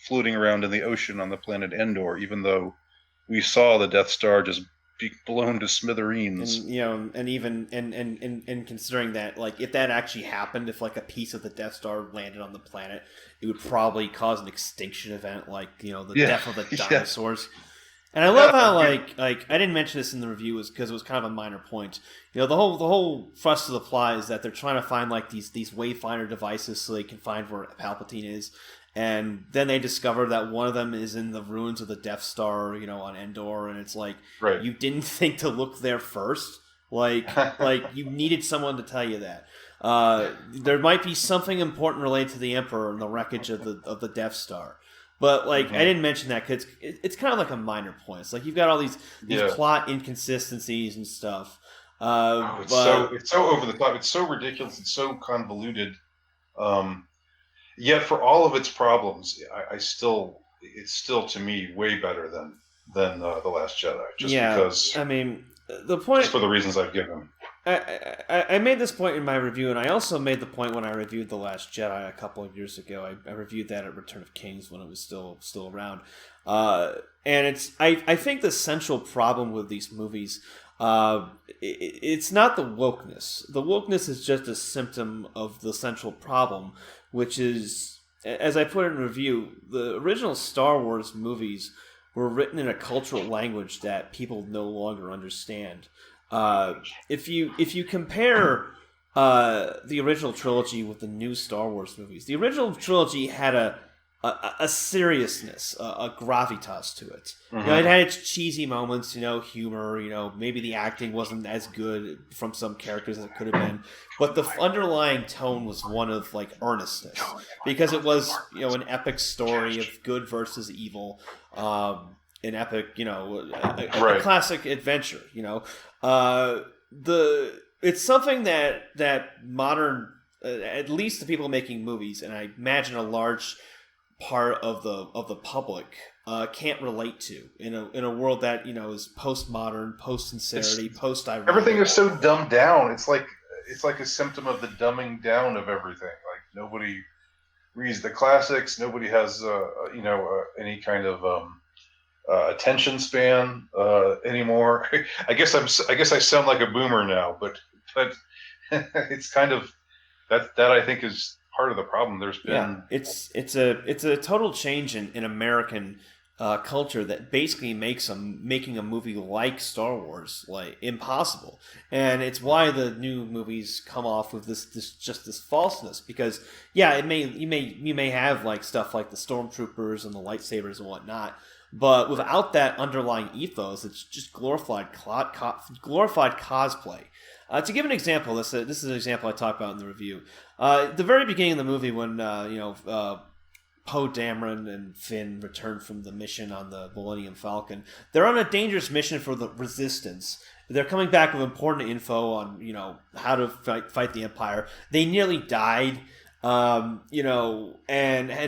floating around in the ocean on the planet Endor. Even though we saw the Death Star just be blown to smithereens. And even and considering that, like, if that actually happened, if like a piece of the Death Star landed on the planet, it would probably cause an extinction event, like the death of the dinosaurs. And I love how like I didn't mention this in the review is because it was kind of a minor point. The whole thrust of the plot is that they're trying to find like these wayfinder devices so they can find where Palpatine is. And then they discover that one of them is in the ruins of the Death Star, on Endor, and it's like, right. You didn't think to look there first? Like you needed someone to tell you that. There might be something important related to the Emperor and the wreckage of the Death Star. But I didn't mention that because it's kind of like a minor point. It's like you've got all these plot inconsistencies and stuff. It's so over the top. It's so ridiculous. It's so convoluted. Yet for all of its problems, it's still to me way better than The Last Jedi. Because I mean, the point just for the reasons I've given. I made this point in my review, and I also made the point when I reviewed The Last Jedi a couple of years ago. I reviewed that at Return of Kings when it was still around. And I think the central problem with these movies, it's not the wokeness. The wokeness is just a symptom of the central problem, which is, as I put in a review, the original Star Wars movies were written in a cultural language that people no longer understand. If you compare the original trilogy with the new Star Wars movies, the original trilogy had a seriousness, a gravitas to it. Mm-hmm. It had its cheesy moments, humor. Maybe the acting wasn't as good from some characters as it could have been, but the underlying tone was one of like earnestness because it was an epic story of good versus evil. An epic, a classic adventure. It's something that modern, at least the people making movies, and I imagine a large part of the public can't relate to in a world that is postmodern, post sincerity, post irony. Everything is so dumbed down. It's like a symptom of the dumbing down of everything. Like nobody reads the classics. Nobody has any kind of attention span anymore. I guess I sound like a boomer now, but it's kind of that I think is part of the problem. There's been it's a total change in American culture that basically makes making a movie like Star Wars like impossible, and it's why the new movies come off with this falseness because you may have like stuff like the stormtroopers and the lightsabers and whatnot. But without that underlying ethos, it's just glorified cosplay. To give an example, this is an example I talk about in the review. The very beginning of the movie, when Poe Dameron and Finn return from the mission on the Millennium Falcon, they're on a dangerous mission for the Resistance. They're coming back with important info on how to fight the Empire. They nearly died, and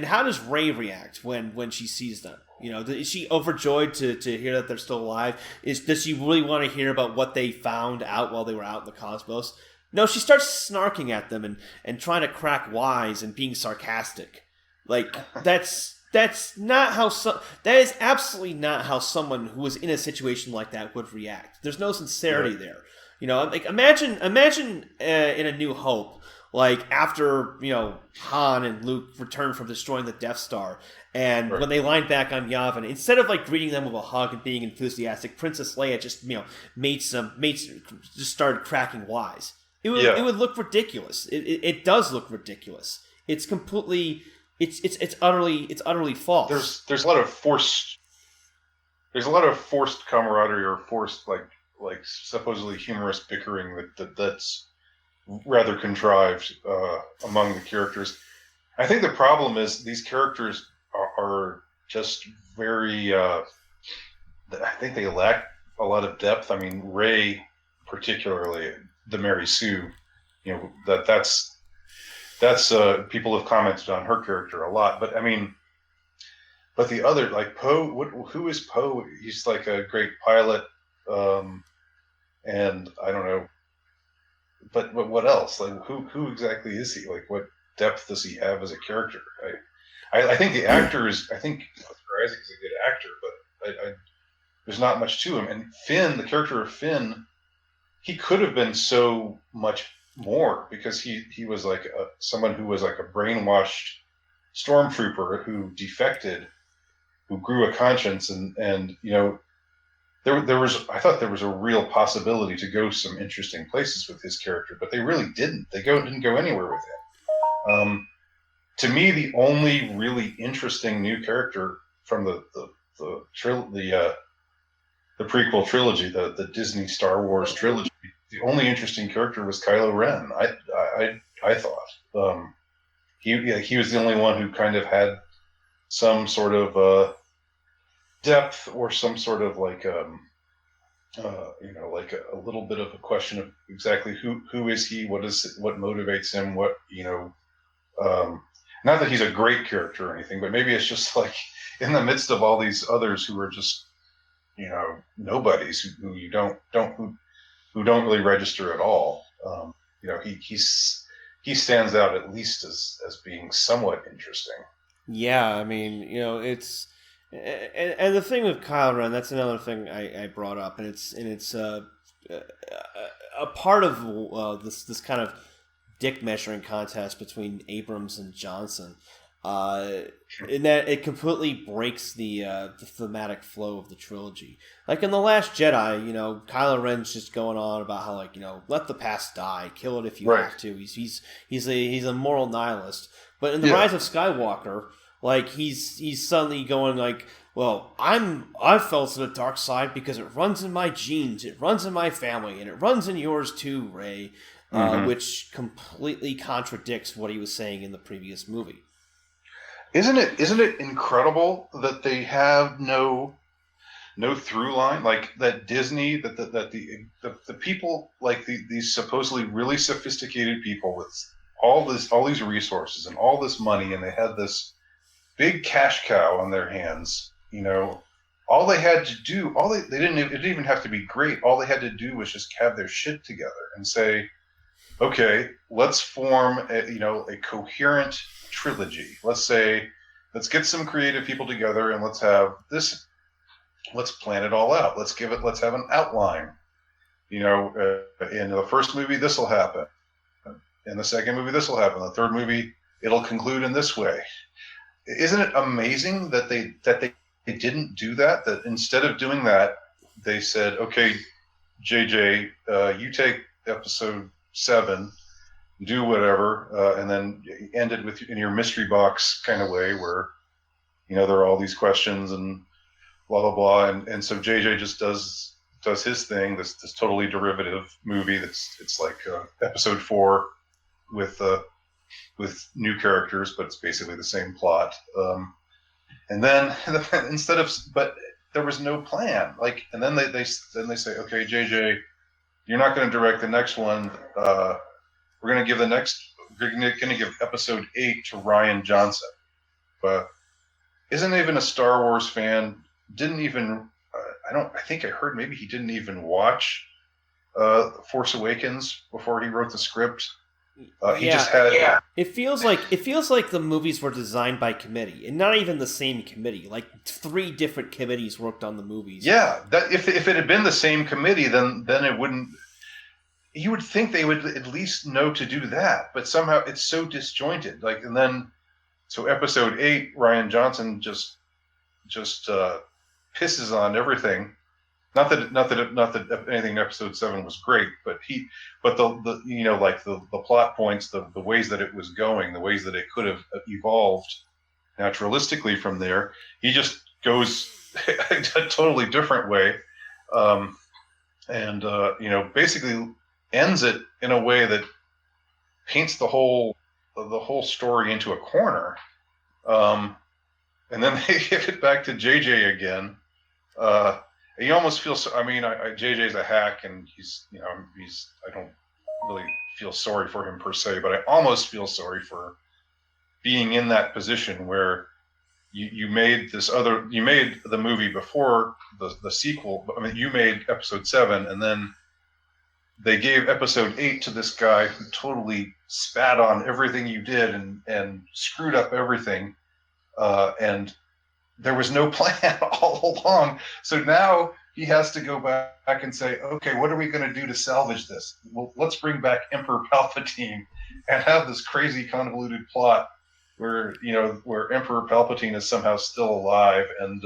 how does Rey react when she sees them? Is she overjoyed to hear that they're still alive? Does she really want to hear about what they found out while they were out in the cosmos? No, she starts snarking at them and trying to crack wise and being sarcastic. Like that's not how that is absolutely not how someone who was in a situation like that would react. There's no sincerity there. Like imagine in A New Hope, like after Han and Luke returned from destroying the Death Star, and when they lined back on Yavin, instead of like greeting them with a hug and being enthusiastic, Princess Leia just just started cracking wise. It would look ridiculous. It does look ridiculous. It's completely it's utterly false. There's a lot of forced camaraderie or forced like supposedly humorous bickering that's rather contrived among the characters. I think the problem is these characters are just very. I think they lack a lot of depth. I mean, Rey, particularly the Mary Sue, that's people have commented on her character a lot. But I mean, but the other, like Poe, who is Poe? He's like a great pilot, and I don't know, but what else? Like who exactly is he? Like what depth does he have as a character? I think the actor is. I think Oscar Isaac is a good actor, but there's not much to him. And Finn, the character of Finn, he could have been so much more because he was like someone who was like a brainwashed stormtrooper who defected, who grew a conscience, and you know there was, I thought there was a real possibility to go some interesting places with his character, but they really didn't. Didn't go anywhere with him. To me, the only really interesting new character from the prequel trilogy, the Disney Star Wars trilogy, the only interesting character was Kylo Ren. I thought he was the only one who kind of had some sort of depth or some sort of like like a little bit of a question of exactly who is he, what motivates him, not that he's a great character or anything, but maybe it's just like in the midst of all these others who are just nobodies who don't really register at all. He stands out at least as being somewhat interesting. Yeah, I mean, it's and the thing with Kylo Ren, that's another thing I brought up, and it's a part of this kind of dick measuring contest between Abrams and Johnson, in that it completely breaks the thematic flow of the trilogy. Like in The Last Jedi, Kylo Ren's just going on about how let the past die, kill it if you have to. He's a moral nihilist. But in the Rise of Skywalker, like he's suddenly going like, well, I fell to the dark side because it runs in my genes, it runs in my family, and it runs in yours too, Rey. Which completely contradicts what he was saying in the previous movie. Isn't it incredible that they have no through line, like that Disney, that the people, like these supposedly really sophisticated people with all these resources and all this money, and they had this big cash cow on their hands. All they had to do, it didn't even have to be great. All they had to do was just have their shit together and say, okay, let's form a coherent trilogy. Let's get some creative people together and let's plan it all out. Let's have an outline. In the first movie, this will happen. In the second movie, this will happen. The third movie, it'll conclude in this way. Isn't it amazing that they didn't do that? That instead of doing that, they said, okay, JJ, you take episode 7, do whatever, and then ended with in your mystery box kind of way where there are all these questions and blah blah blah, and so JJ just does his thing, this totally derivative movie it's like episode 4 with new characters, but it's basically the same plot, and then but there was no plan, and then they say, okay, JJ, you're not going to direct the next one. We're going to give episode 8 to Rian Johnson. But isn't even a Star Wars fan. Didn't even. I think I heard maybe he didn't even watch Force Awakens before he wrote the script. Just had. Yeah. It feels like the movies were designed by committee, and not even the same committee. Like 3 different committees worked on the movies. Yeah, that if it had been the same committee, then it wouldn't. You would think they would at least know to do that, but somehow it's so disjointed. So episode 8, Rian Johnson just pisses on everything. Not that anything in episode 7 was great, but the plot points, the ways that it was going, the ways that it could have evolved naturalistically from there, he just goes a totally different way, and basically ends it in a way that paints the whole story into a corner, and then they give it back to JJ again. You almost feel so. I mean, JJ's a hack, and I don't really feel sorry for him per se, but I almost feel sorry for being in that position where you made the movie before the sequel. I mean, you made episode 7, and then they gave episode 8 to this guy who totally spat on everything you did and screwed up everything. And there was no plan all along. So now he has to go back and say, okay, what are we going to do to salvage this? Well, let's bring back Emperor Palpatine and have this crazy convoluted plot where Emperor Palpatine is somehow still alive, and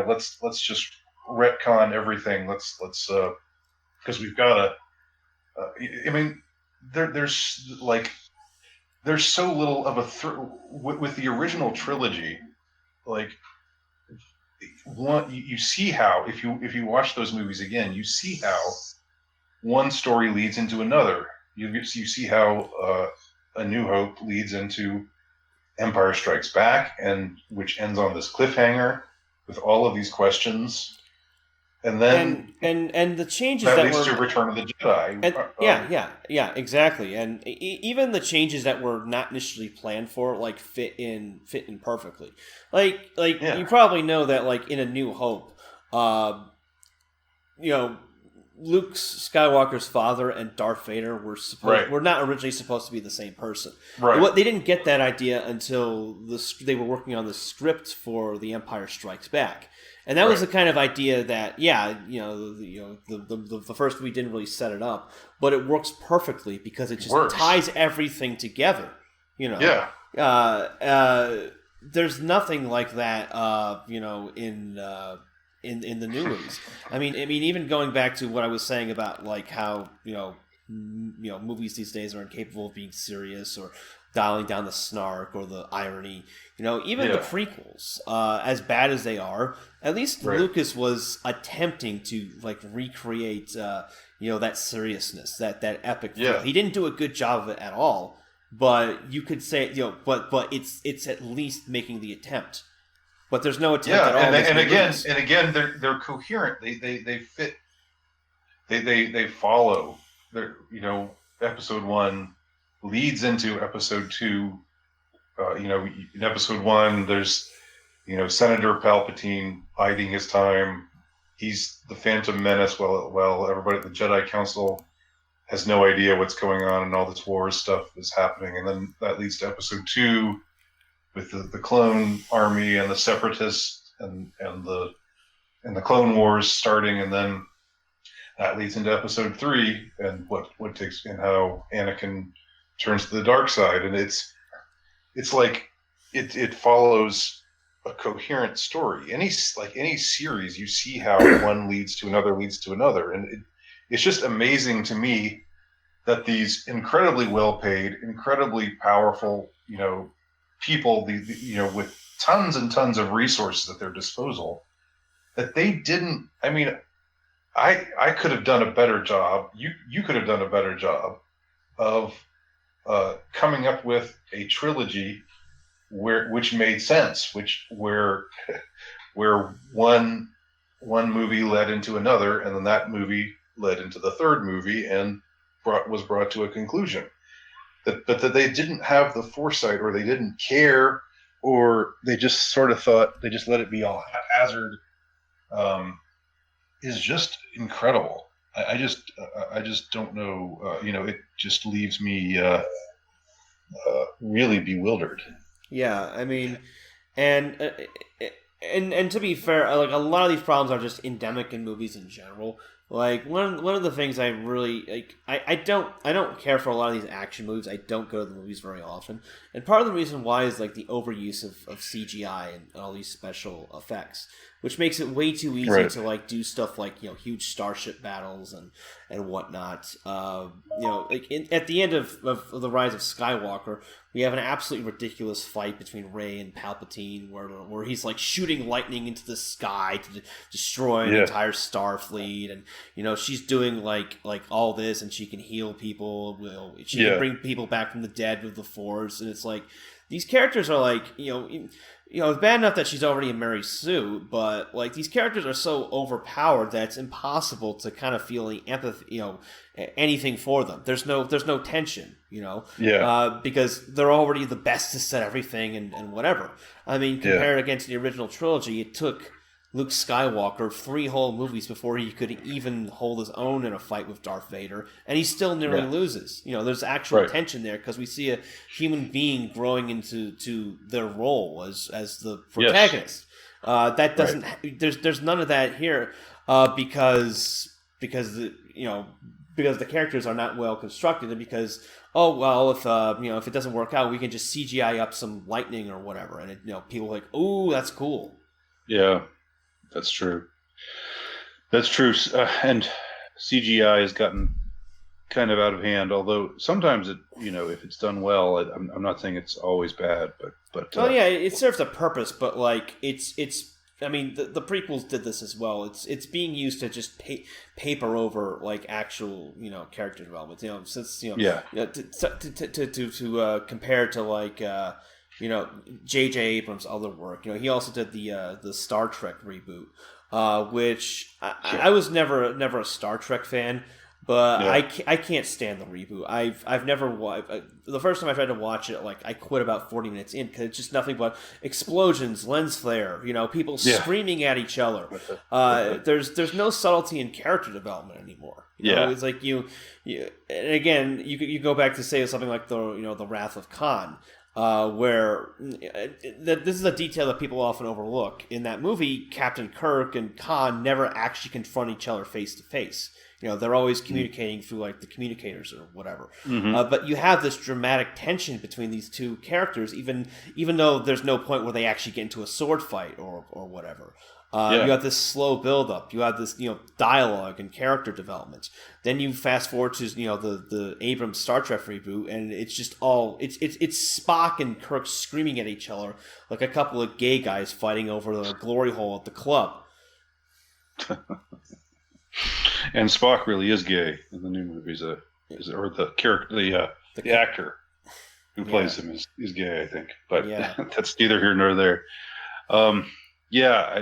let's just retcon everything. Let's because we've got to. I mean, there's so little of with the original trilogy. Like, you see how if you watch those movies again, you see how one story leads into another. You see how A New Hope leads into Empire Strikes Back, and which ends on this cliffhanger with all of these questions, and then and the changes that that leads were to Return of the Jedi. And, exactly. And even the changes that were not initially planned for, like, fit in perfectly. You probably know that, like, in A New Hope, Luke Skywalker's father and Darth Vader were not originally supposed to be the same person. Right. They didn't get that idea until they were working on the script for The Empire Strikes Back, and that was the kind of idea that the first movie didn't really set it up, but it works perfectly because it just ties everything together. There's nothing like that. In the new movies. I mean, even going back to what I was saying about, like, how movies these days are incapable of being serious or dialing down the snark or the irony. Even the prequels, as bad as they are, at least Lucas was attempting to, like, recreate that seriousness, that epic feel. He didn't do a good job of it at all, but you could say but it's at least making the attempt. But there's no attempt at all. And again, they're coherent. They fit. They follow. Episode 1 leads into episode 2. In episode 1, there's Senator Palpatine biding his time. He's the Phantom Menace. Well, everybody at the Jedi Council has no idea what's going on, and all this war stuff is happening. And then that leads to episode 2. With the clone army and the separatists and the Clone Wars starting, and then that leads into episode 3 and what takes and how Anakin turns to the dark side, and it's like it follows a coherent story. Any series, you see how one leads to another, and it's just amazing to me that these incredibly well-paid, incredibly powerful, people, with tons and tons of resources at their disposal, that they didn't. I mean, I could have done a better job. You could have done a better job of coming up with a trilogy which made sense, where one movie led into another, and then that movie led into the third movie and was brought to a conclusion. But that they didn't have the foresight, or they didn't care, or they just sort of thought, they just let it be all haphazard, is just incredible. I just don't know. It just leaves me really bewildered. Yeah, I mean, and to be fair, like, a lot of these problems are just endemic in movies in general. Like, one of the things I really like, I don't care for a lot of these action movies. I don't go to the movies very often, and part of the reason why is, like, the overuse of CGI and all these special effects, which makes it way too easy to, like, do stuff like, huge starship battles and whatnot. Like, at the end of the Rise of Skywalker, we have an absolutely ridiculous fight between Rey and Palpatine, where he's, like, shooting lightning into the sky to destroy an entire Starfleet, and she's doing like all this, and she can heal people. She can bring people back from the dead with the Force, and it's like, these characters are like, it's bad enough that she's already a Mary Sue, but like these characters are so overpowered that it's impossible to kind of feel any empathy, anything for them. There's no tension, because they're already the bestest at everything and whatever. I mean, compared against the original trilogy, it took Luke Skywalker 3 whole movies before he could even hold his own in a fight with Darth Vader, and he still nearly loses. There's actual tension there because we see a human being growing into their role as the protagonist. That doesn't. There's none of that here because the characters are not well constructed, and because if it doesn't work out, we can just CGI up some lightning or whatever, and people are like, ooh, that's cool. Yeah. That's true. That's true. And CGI has gotten kind of out of hand, although sometimes it, if it's done well, I'm not saying it's always bad, but it serves a purpose, but like it's I mean, the prequels did this as well. It's being used to just paper over like actual character development. Since to compare to like J.J. Abrams' other work. He also did the Star Trek reboot, which I was never a Star Trek fan, but I can't stand the reboot. I've never the first time I tried to watch it, like I quit about 40 minutes in because it's just nothing but explosions, lens flare, people screaming at each other. There's no subtlety in character development anymore. It's like you and again you go back to say something like the Wrath of Khan. Where this is a detail that people often overlook. In that movie, Captain Kirk and Khan never actually confront each other face to face. They're always communicating through like the communicators or whatever. But you have this dramatic tension between these two characters, even though there's no point where they actually get into a sword fight or whatever. You have this slow build-up. You have this, dialogue and character development. Then you fast forward to, the Abrams Star Trek reboot, and it's just all it's Spock and Kirk screaming at each other like a couple of gay guys fighting over the glory hole at the club. And Spock really is gay in the new movies, or the character, the actor who plays him is gay, I think. But that's neither here nor there. I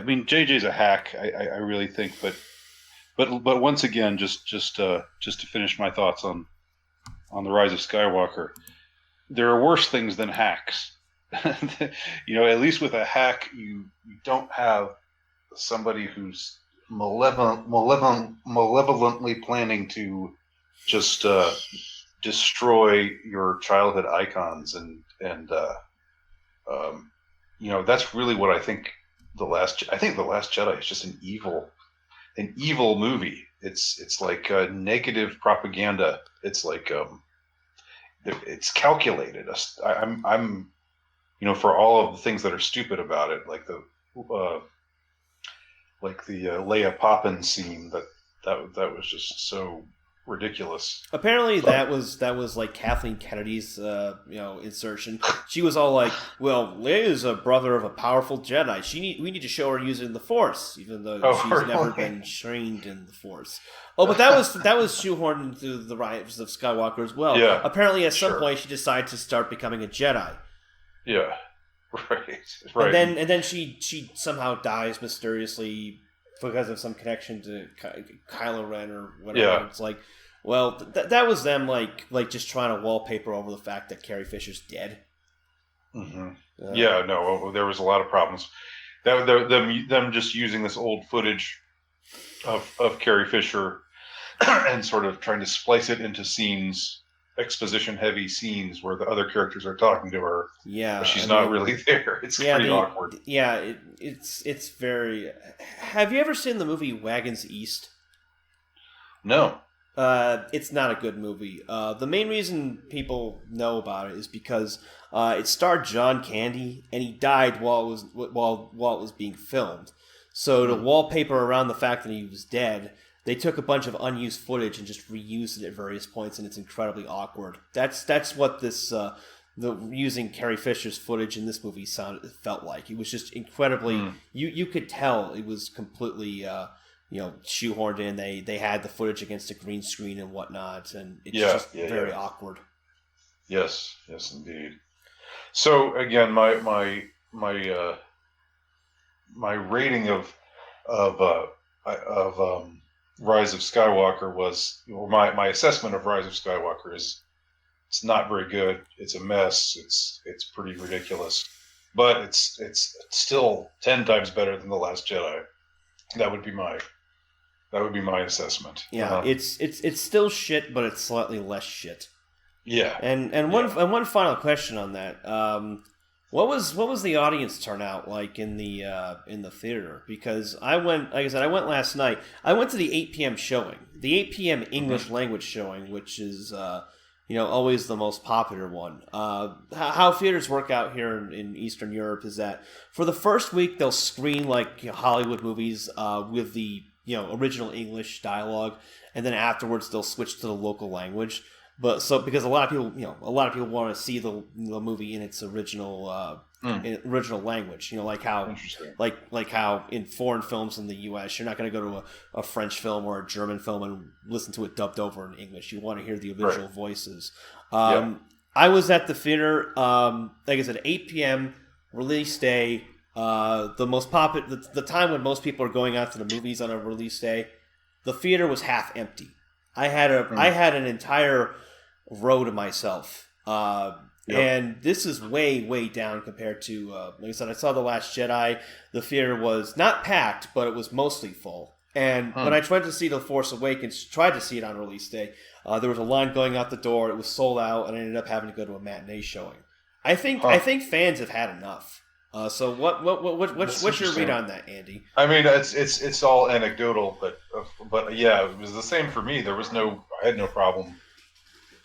mean, JJ's a hack. I really think, but once again, just to finish my thoughts on the Rise of Skywalker, there are worse things than hacks. At least with a hack, you don't have somebody who's malevolently planning to just destroy your childhood icons, and that's really what I think. The Last Jedi is just an evil movie. It's like negative propaganda. It's like it's calculated. I'm for all of the things that are stupid about it, like the Leia Poppins scene that was just so ridiculous. Apparently that was like Kathleen Kennedy's insertion. She was all like, well, Leia is a brother of a powerful Jedi. We need to show her using the Force, even though she's never been trained in the Force. Oh, but that was shoehorned into the Rise of Skywalker as well. Yeah, apparently at some point she decided to start becoming a Jedi. Yeah. Right. And then she somehow dies mysteriously because of some connection to Kylo Ren or whatever. Yeah. It's like, well, that was them like just trying to wallpaper over the fact that Carrie Fisher's dead. Mm-hmm. There was a lot of problems. Them just using this old footage of Carrie Fisher and sort of trying to splice it into scenes, exposition-heavy scenes where the other characters are talking to her. Yeah, but she's not really there. It's pretty awkward. Yeah, it's very. Have you ever seen the movie Wagons East? No. It's not a good movie. The main reason people know about it is because it starred John Candy, and he died while it was being filmed. So to wallpaper around the fact that he was dead, they took a bunch of unused footage and just reused it at various points, and it's incredibly awkward. That's what this using Carrie Fisher's footage in this movie felt like. It was just incredibly. You could tell it was completely shoehorned in. They had the footage against a green screen and whatnot, and it's very awkward. Yes, indeed. So again, my my rating of Rise of Skywalker was, or my assessment of Rise of Skywalker is, it's not very good. It's a mess. It's pretty ridiculous, but it's still 10 times better than The Last Jedi. That would be my assessment. Yeah, it's still shit, but it's slightly less shit. Yeah. And one final question on that. What was the audience turnout like in the theater? Because I went last night. I went to the 8 p.m. showing, the 8 p.m. English language showing, which is always the most popular one. How theaters work out here in Eastern Europe is that for the first week they'll screen Hollywood movies with the original English dialogue, and then afterwards they'll switch to the local language. But because a lot of people want to see the movie in its original original language. Like how in foreign films in the U.S. you're not going to go to a French film or a German film and listen to it dubbed over in English. You want to hear the original voices. I was at the theater, like I said, 8 p.m. release day. The time when most people are going out to the movies on a release day, the theater was half empty. I had an entire row to myself, and this is way down compared to like I said. I saw The Last Jedi. The theater was not packed, but it was mostly full. And when I tried to see The Force Awakens, tried to see it on release day, there was a line going out the door. It was sold out, and I ended up having to go to a matinee showing. I think fans have had enough. So what's your read on that, Andy? I mean, it's all anecdotal, but yeah, it was the same for me. I had no problem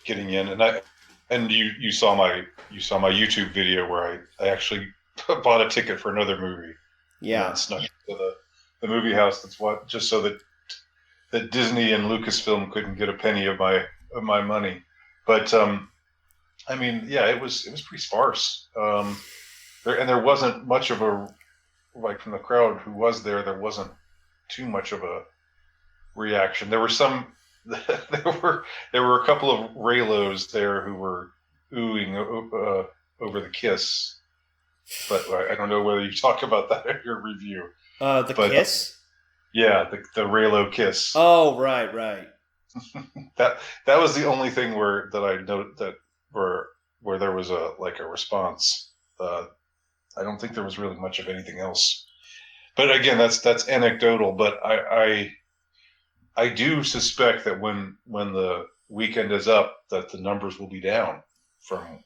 getting in, and you saw my YouTube video where I actually bought a ticket for another movie. Yeah, and snuck into the movie house. Just so that Disney and Lucasfilm couldn't get a penny of my money. But I mean, yeah, it was pretty sparse. There wasn't much of a, from the crowd who was there. There wasn't too much of a reaction. There were there were a couple of Raylos there who were oohing over the kiss, but I don't know whether you talk about that in your review. Kiss? Yeah, the Raylo kiss. Oh, right. That was the only thing that I noted where there was a response. I don't think there was really much of anything else. But again, that's anecdotal. But I do suspect that when the weekend is up, that the numbers will be down from.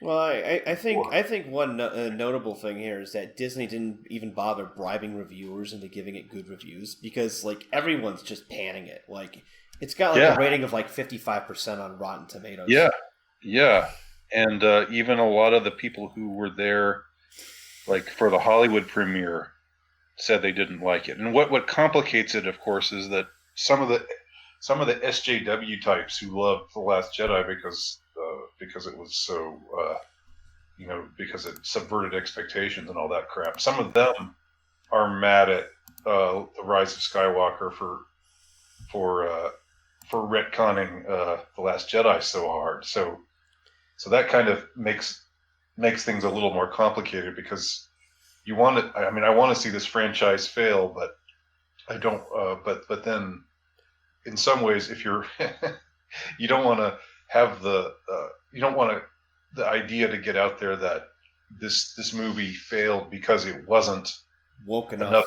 Well, I think one notable thing here is that Disney didn't even bother bribing reviewers into giving it good reviews, because everyone's just panning it. It's got a rating of 55% on Rotten Tomatoes. Yeah, and even a lot of the people who were there, for the Hollywood premiere, said they didn't like it. And what complicates it, of course, is that some of the SJW types who loved The Last Jedi because it was so because it subverted expectations and all that crap. Some of them are mad at the Rise of Skywalker for retconning The Last Jedi so hard. So that kind of makes things a little more complicated, because I want to see this franchise fail, but I don't. But then, in some ways, if you're, you don't want to have you don't want the idea to get out there that this movie failed because it wasn't woke enough. Another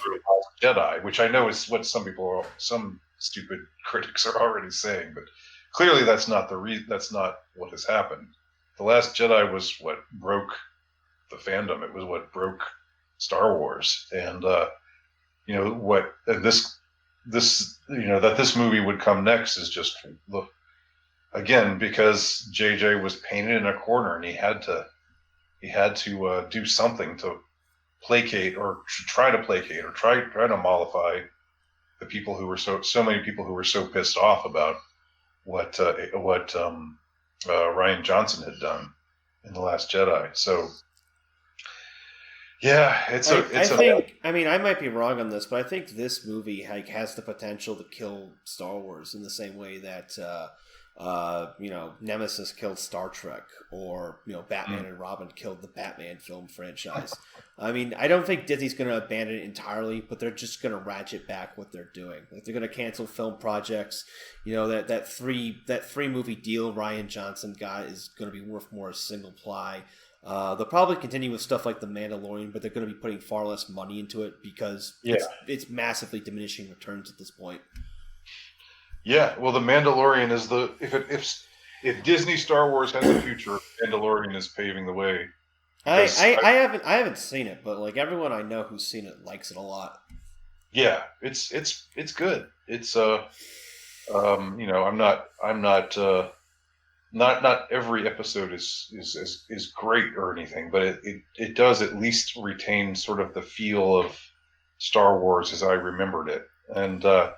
Jedi, which I know is what some stupid critics are already saying, but clearly that's not that's not what has happened. The Last Jedi was what broke the fandom. It was what broke Star Wars, and that this movie would come next is just again because JJ was painted in a corner, and he had to do something to placate or try to placate or try to mollify the people who were so many people who were so pissed off about what Rian Johnson had done in The Last Jedi. So yeah, I might be wrong on this, but I think this movie has the potential to kill Star Wars in the same way that Nemesis killed Star Trek, or Batman and Robin killed the Batman film franchise. I mean, I don't think Disney's going to abandon it entirely, but they're just going to ratchet back what they're doing. Like, they're going to cancel film projects. That three movie deal Ryan Johnson got is going to be worth more as single ply. They'll probably continue with stuff like The Mandalorian, but they're going to be putting far less money into it because it's massively diminishing returns at this point. Yeah, well, The Mandalorian is if Disney Star Wars has a future, Mandalorian is paving the way. I haven't seen it, but like everyone I know who's seen it likes it a lot. Yeah, it's good. It's I'm not not every episode is great or anything, but it does at least retain sort of the feel of Star Wars as I remembered it. And I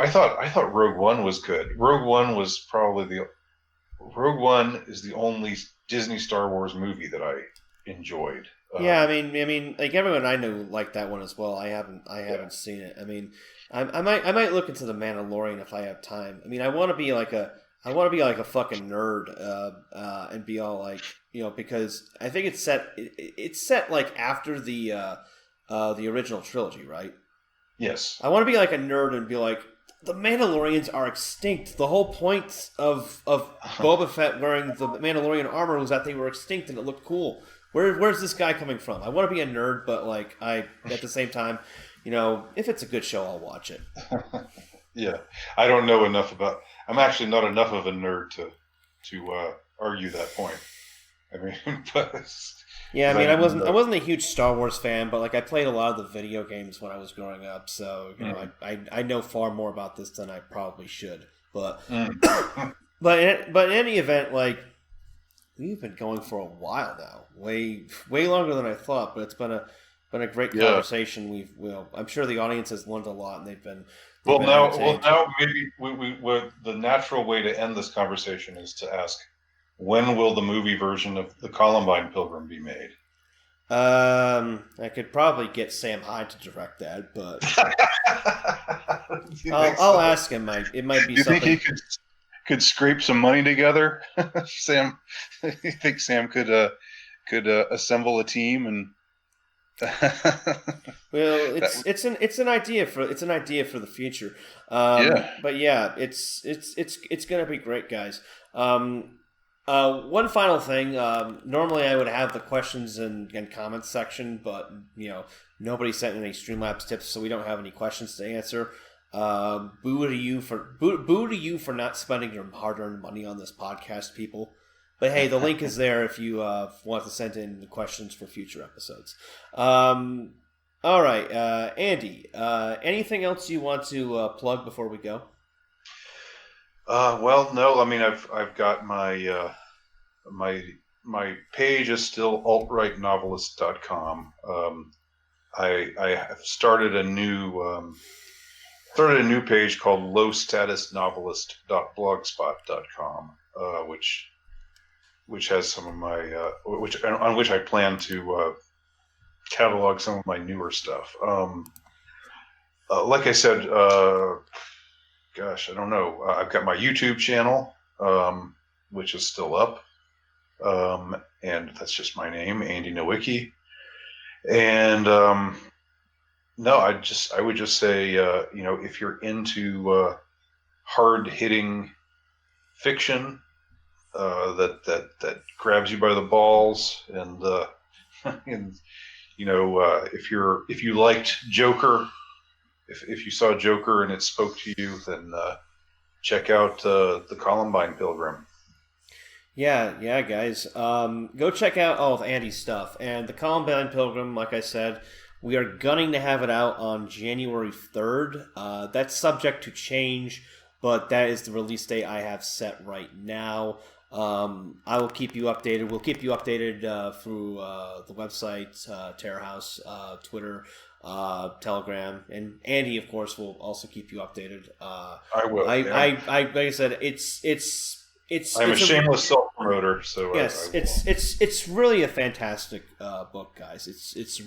thought Rogue One was good. Rogue One is the only Disney Star Wars movie that I enjoyed. Yeah, I mean, like everyone I know liked that one as well. I haven't seen it. I mean, I might look into The Mandalorian if I have time. I mean, I want to be like a fucking nerd, and be all like, because I think it's set like after the original trilogy, right? Yes. I want to be like a nerd and be like, the Mandalorians are extinct. The whole point of Boba Fett wearing the Mandalorian armor was that they were extinct and it looked cool. Where's this guy coming from? I want to be a nerd, but like at the same time, if it's a good show, I'll watch it. Yeah, I don't know enough about. I'm actually not enough of a nerd to argue that point. I mean, but yeah, I mean, I wasn't a huge Star Wars fan, but like I played a lot of the video games when I was growing up, so I know far more about this than I probably should. But but in any event, like we've been going for a while now, way longer than I thought. But it's been a great conversation. I'm sure the audience has learned a lot, and they've been. Now maybe we the natural way to end this conversation is to ask, when will the movie version of the Columbine Pilgrim be made? I could probably get Sam Hyde to direct that, but I'll ask him. It might be. Do you something... think he could scrape some money together? Sam, you think Sam could assemble a team and? Well, it's an idea for the future. But yeah, it's gonna be great, guys. One final thing. Normally I would have the questions and comments section, but nobody sent any Streamlabs tips, so we don't have any questions to answer. Boo to you for not spending your hard-earned money on this podcast, people. But hey, the link is there if you want to send in the questions for future episodes. All right, Andy. Anything else you want to plug before we go? Well, no. I mean, I've got my my page is still altrightnovelist.com. I have started a new page called lowstatusnovelist.blogspot.com, which has some of my on which I plan to catalog some of my newer stuff. Like I said, gosh, I don't know. I've got my YouTube channel, which is still up, and that's just my name, Andy Nowicki. And no, I would just say, if you're into hard-hitting fiction that grabs you by the balls, and if you liked Joker. If you saw Joker and it spoke to you, then check out the Columbine Pilgrim. Yeah, guys. Go check out all of Andy's stuff. And the Columbine Pilgrim, like I said, we are gunning to have it out on January 3rd. That's subject to change, but that is the release date I have set right now. I will keep you updated. We'll keep you updated through the website, Terror House, Twitter, Telegram, and Andy, of course, will also keep you updated. I will. Like I said, it's I'm a shameless self-promoter, so yes, it's really a fantastic book, guys. It's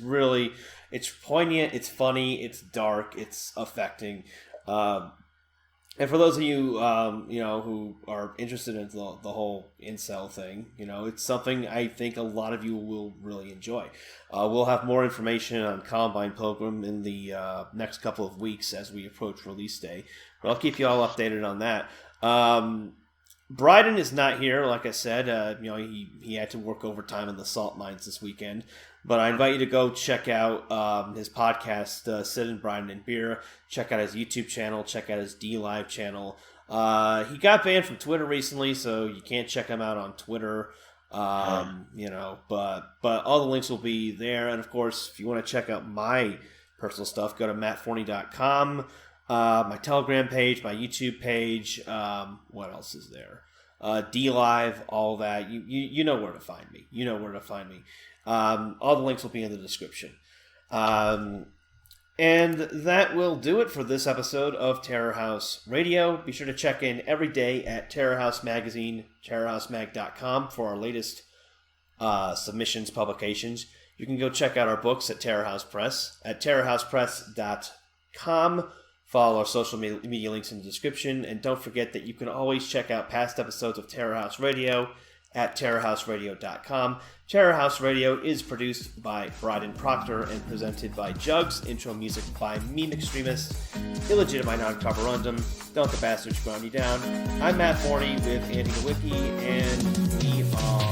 poignant, it's funny, it's dark, it's affecting. And for those of you, who are interested in the whole incel thing, it's something I think a lot of you will really enjoy. We'll have more information on Columbine Pilgrim in the next couple of weeks as we approach release day. But I'll keep you all updated on that. Bryden is not here, like I said. He had to work overtime in the salt mines this weekend. But I invite you to go check out his podcast, Sid and Bryden and Beer. Check out his YouTube channel. Check out his D-Live channel. He got banned from Twitter recently, so you can't check him out on Twitter. But all the links will be there. And, of course, if you want to check out my personal stuff, go to mattforney.com. My Telegram page, my YouTube page. What else is there? D-Live, all that. You know where to find me. All the links will be in the description. And that will do it for this episode of Terror House Radio. Be sure to check in every day at Terror House Magazine, terrorhousemag.com for our latest submissions, publications. You can go check out our books at Terror House Press at terrorhousepress.com. Follow our social media links in the description. And don't forget that you can always check out past episodes of Terror House Radio at terrorhouseradio.com. Terror House Radio is produced by Bryden Proctor and presented by Jugs. Intro music by Meme Extremist. Illegitimate non-coverundum. Don't the bastards ground you down. I'm Matt Forney with Andy Nowicki, and we are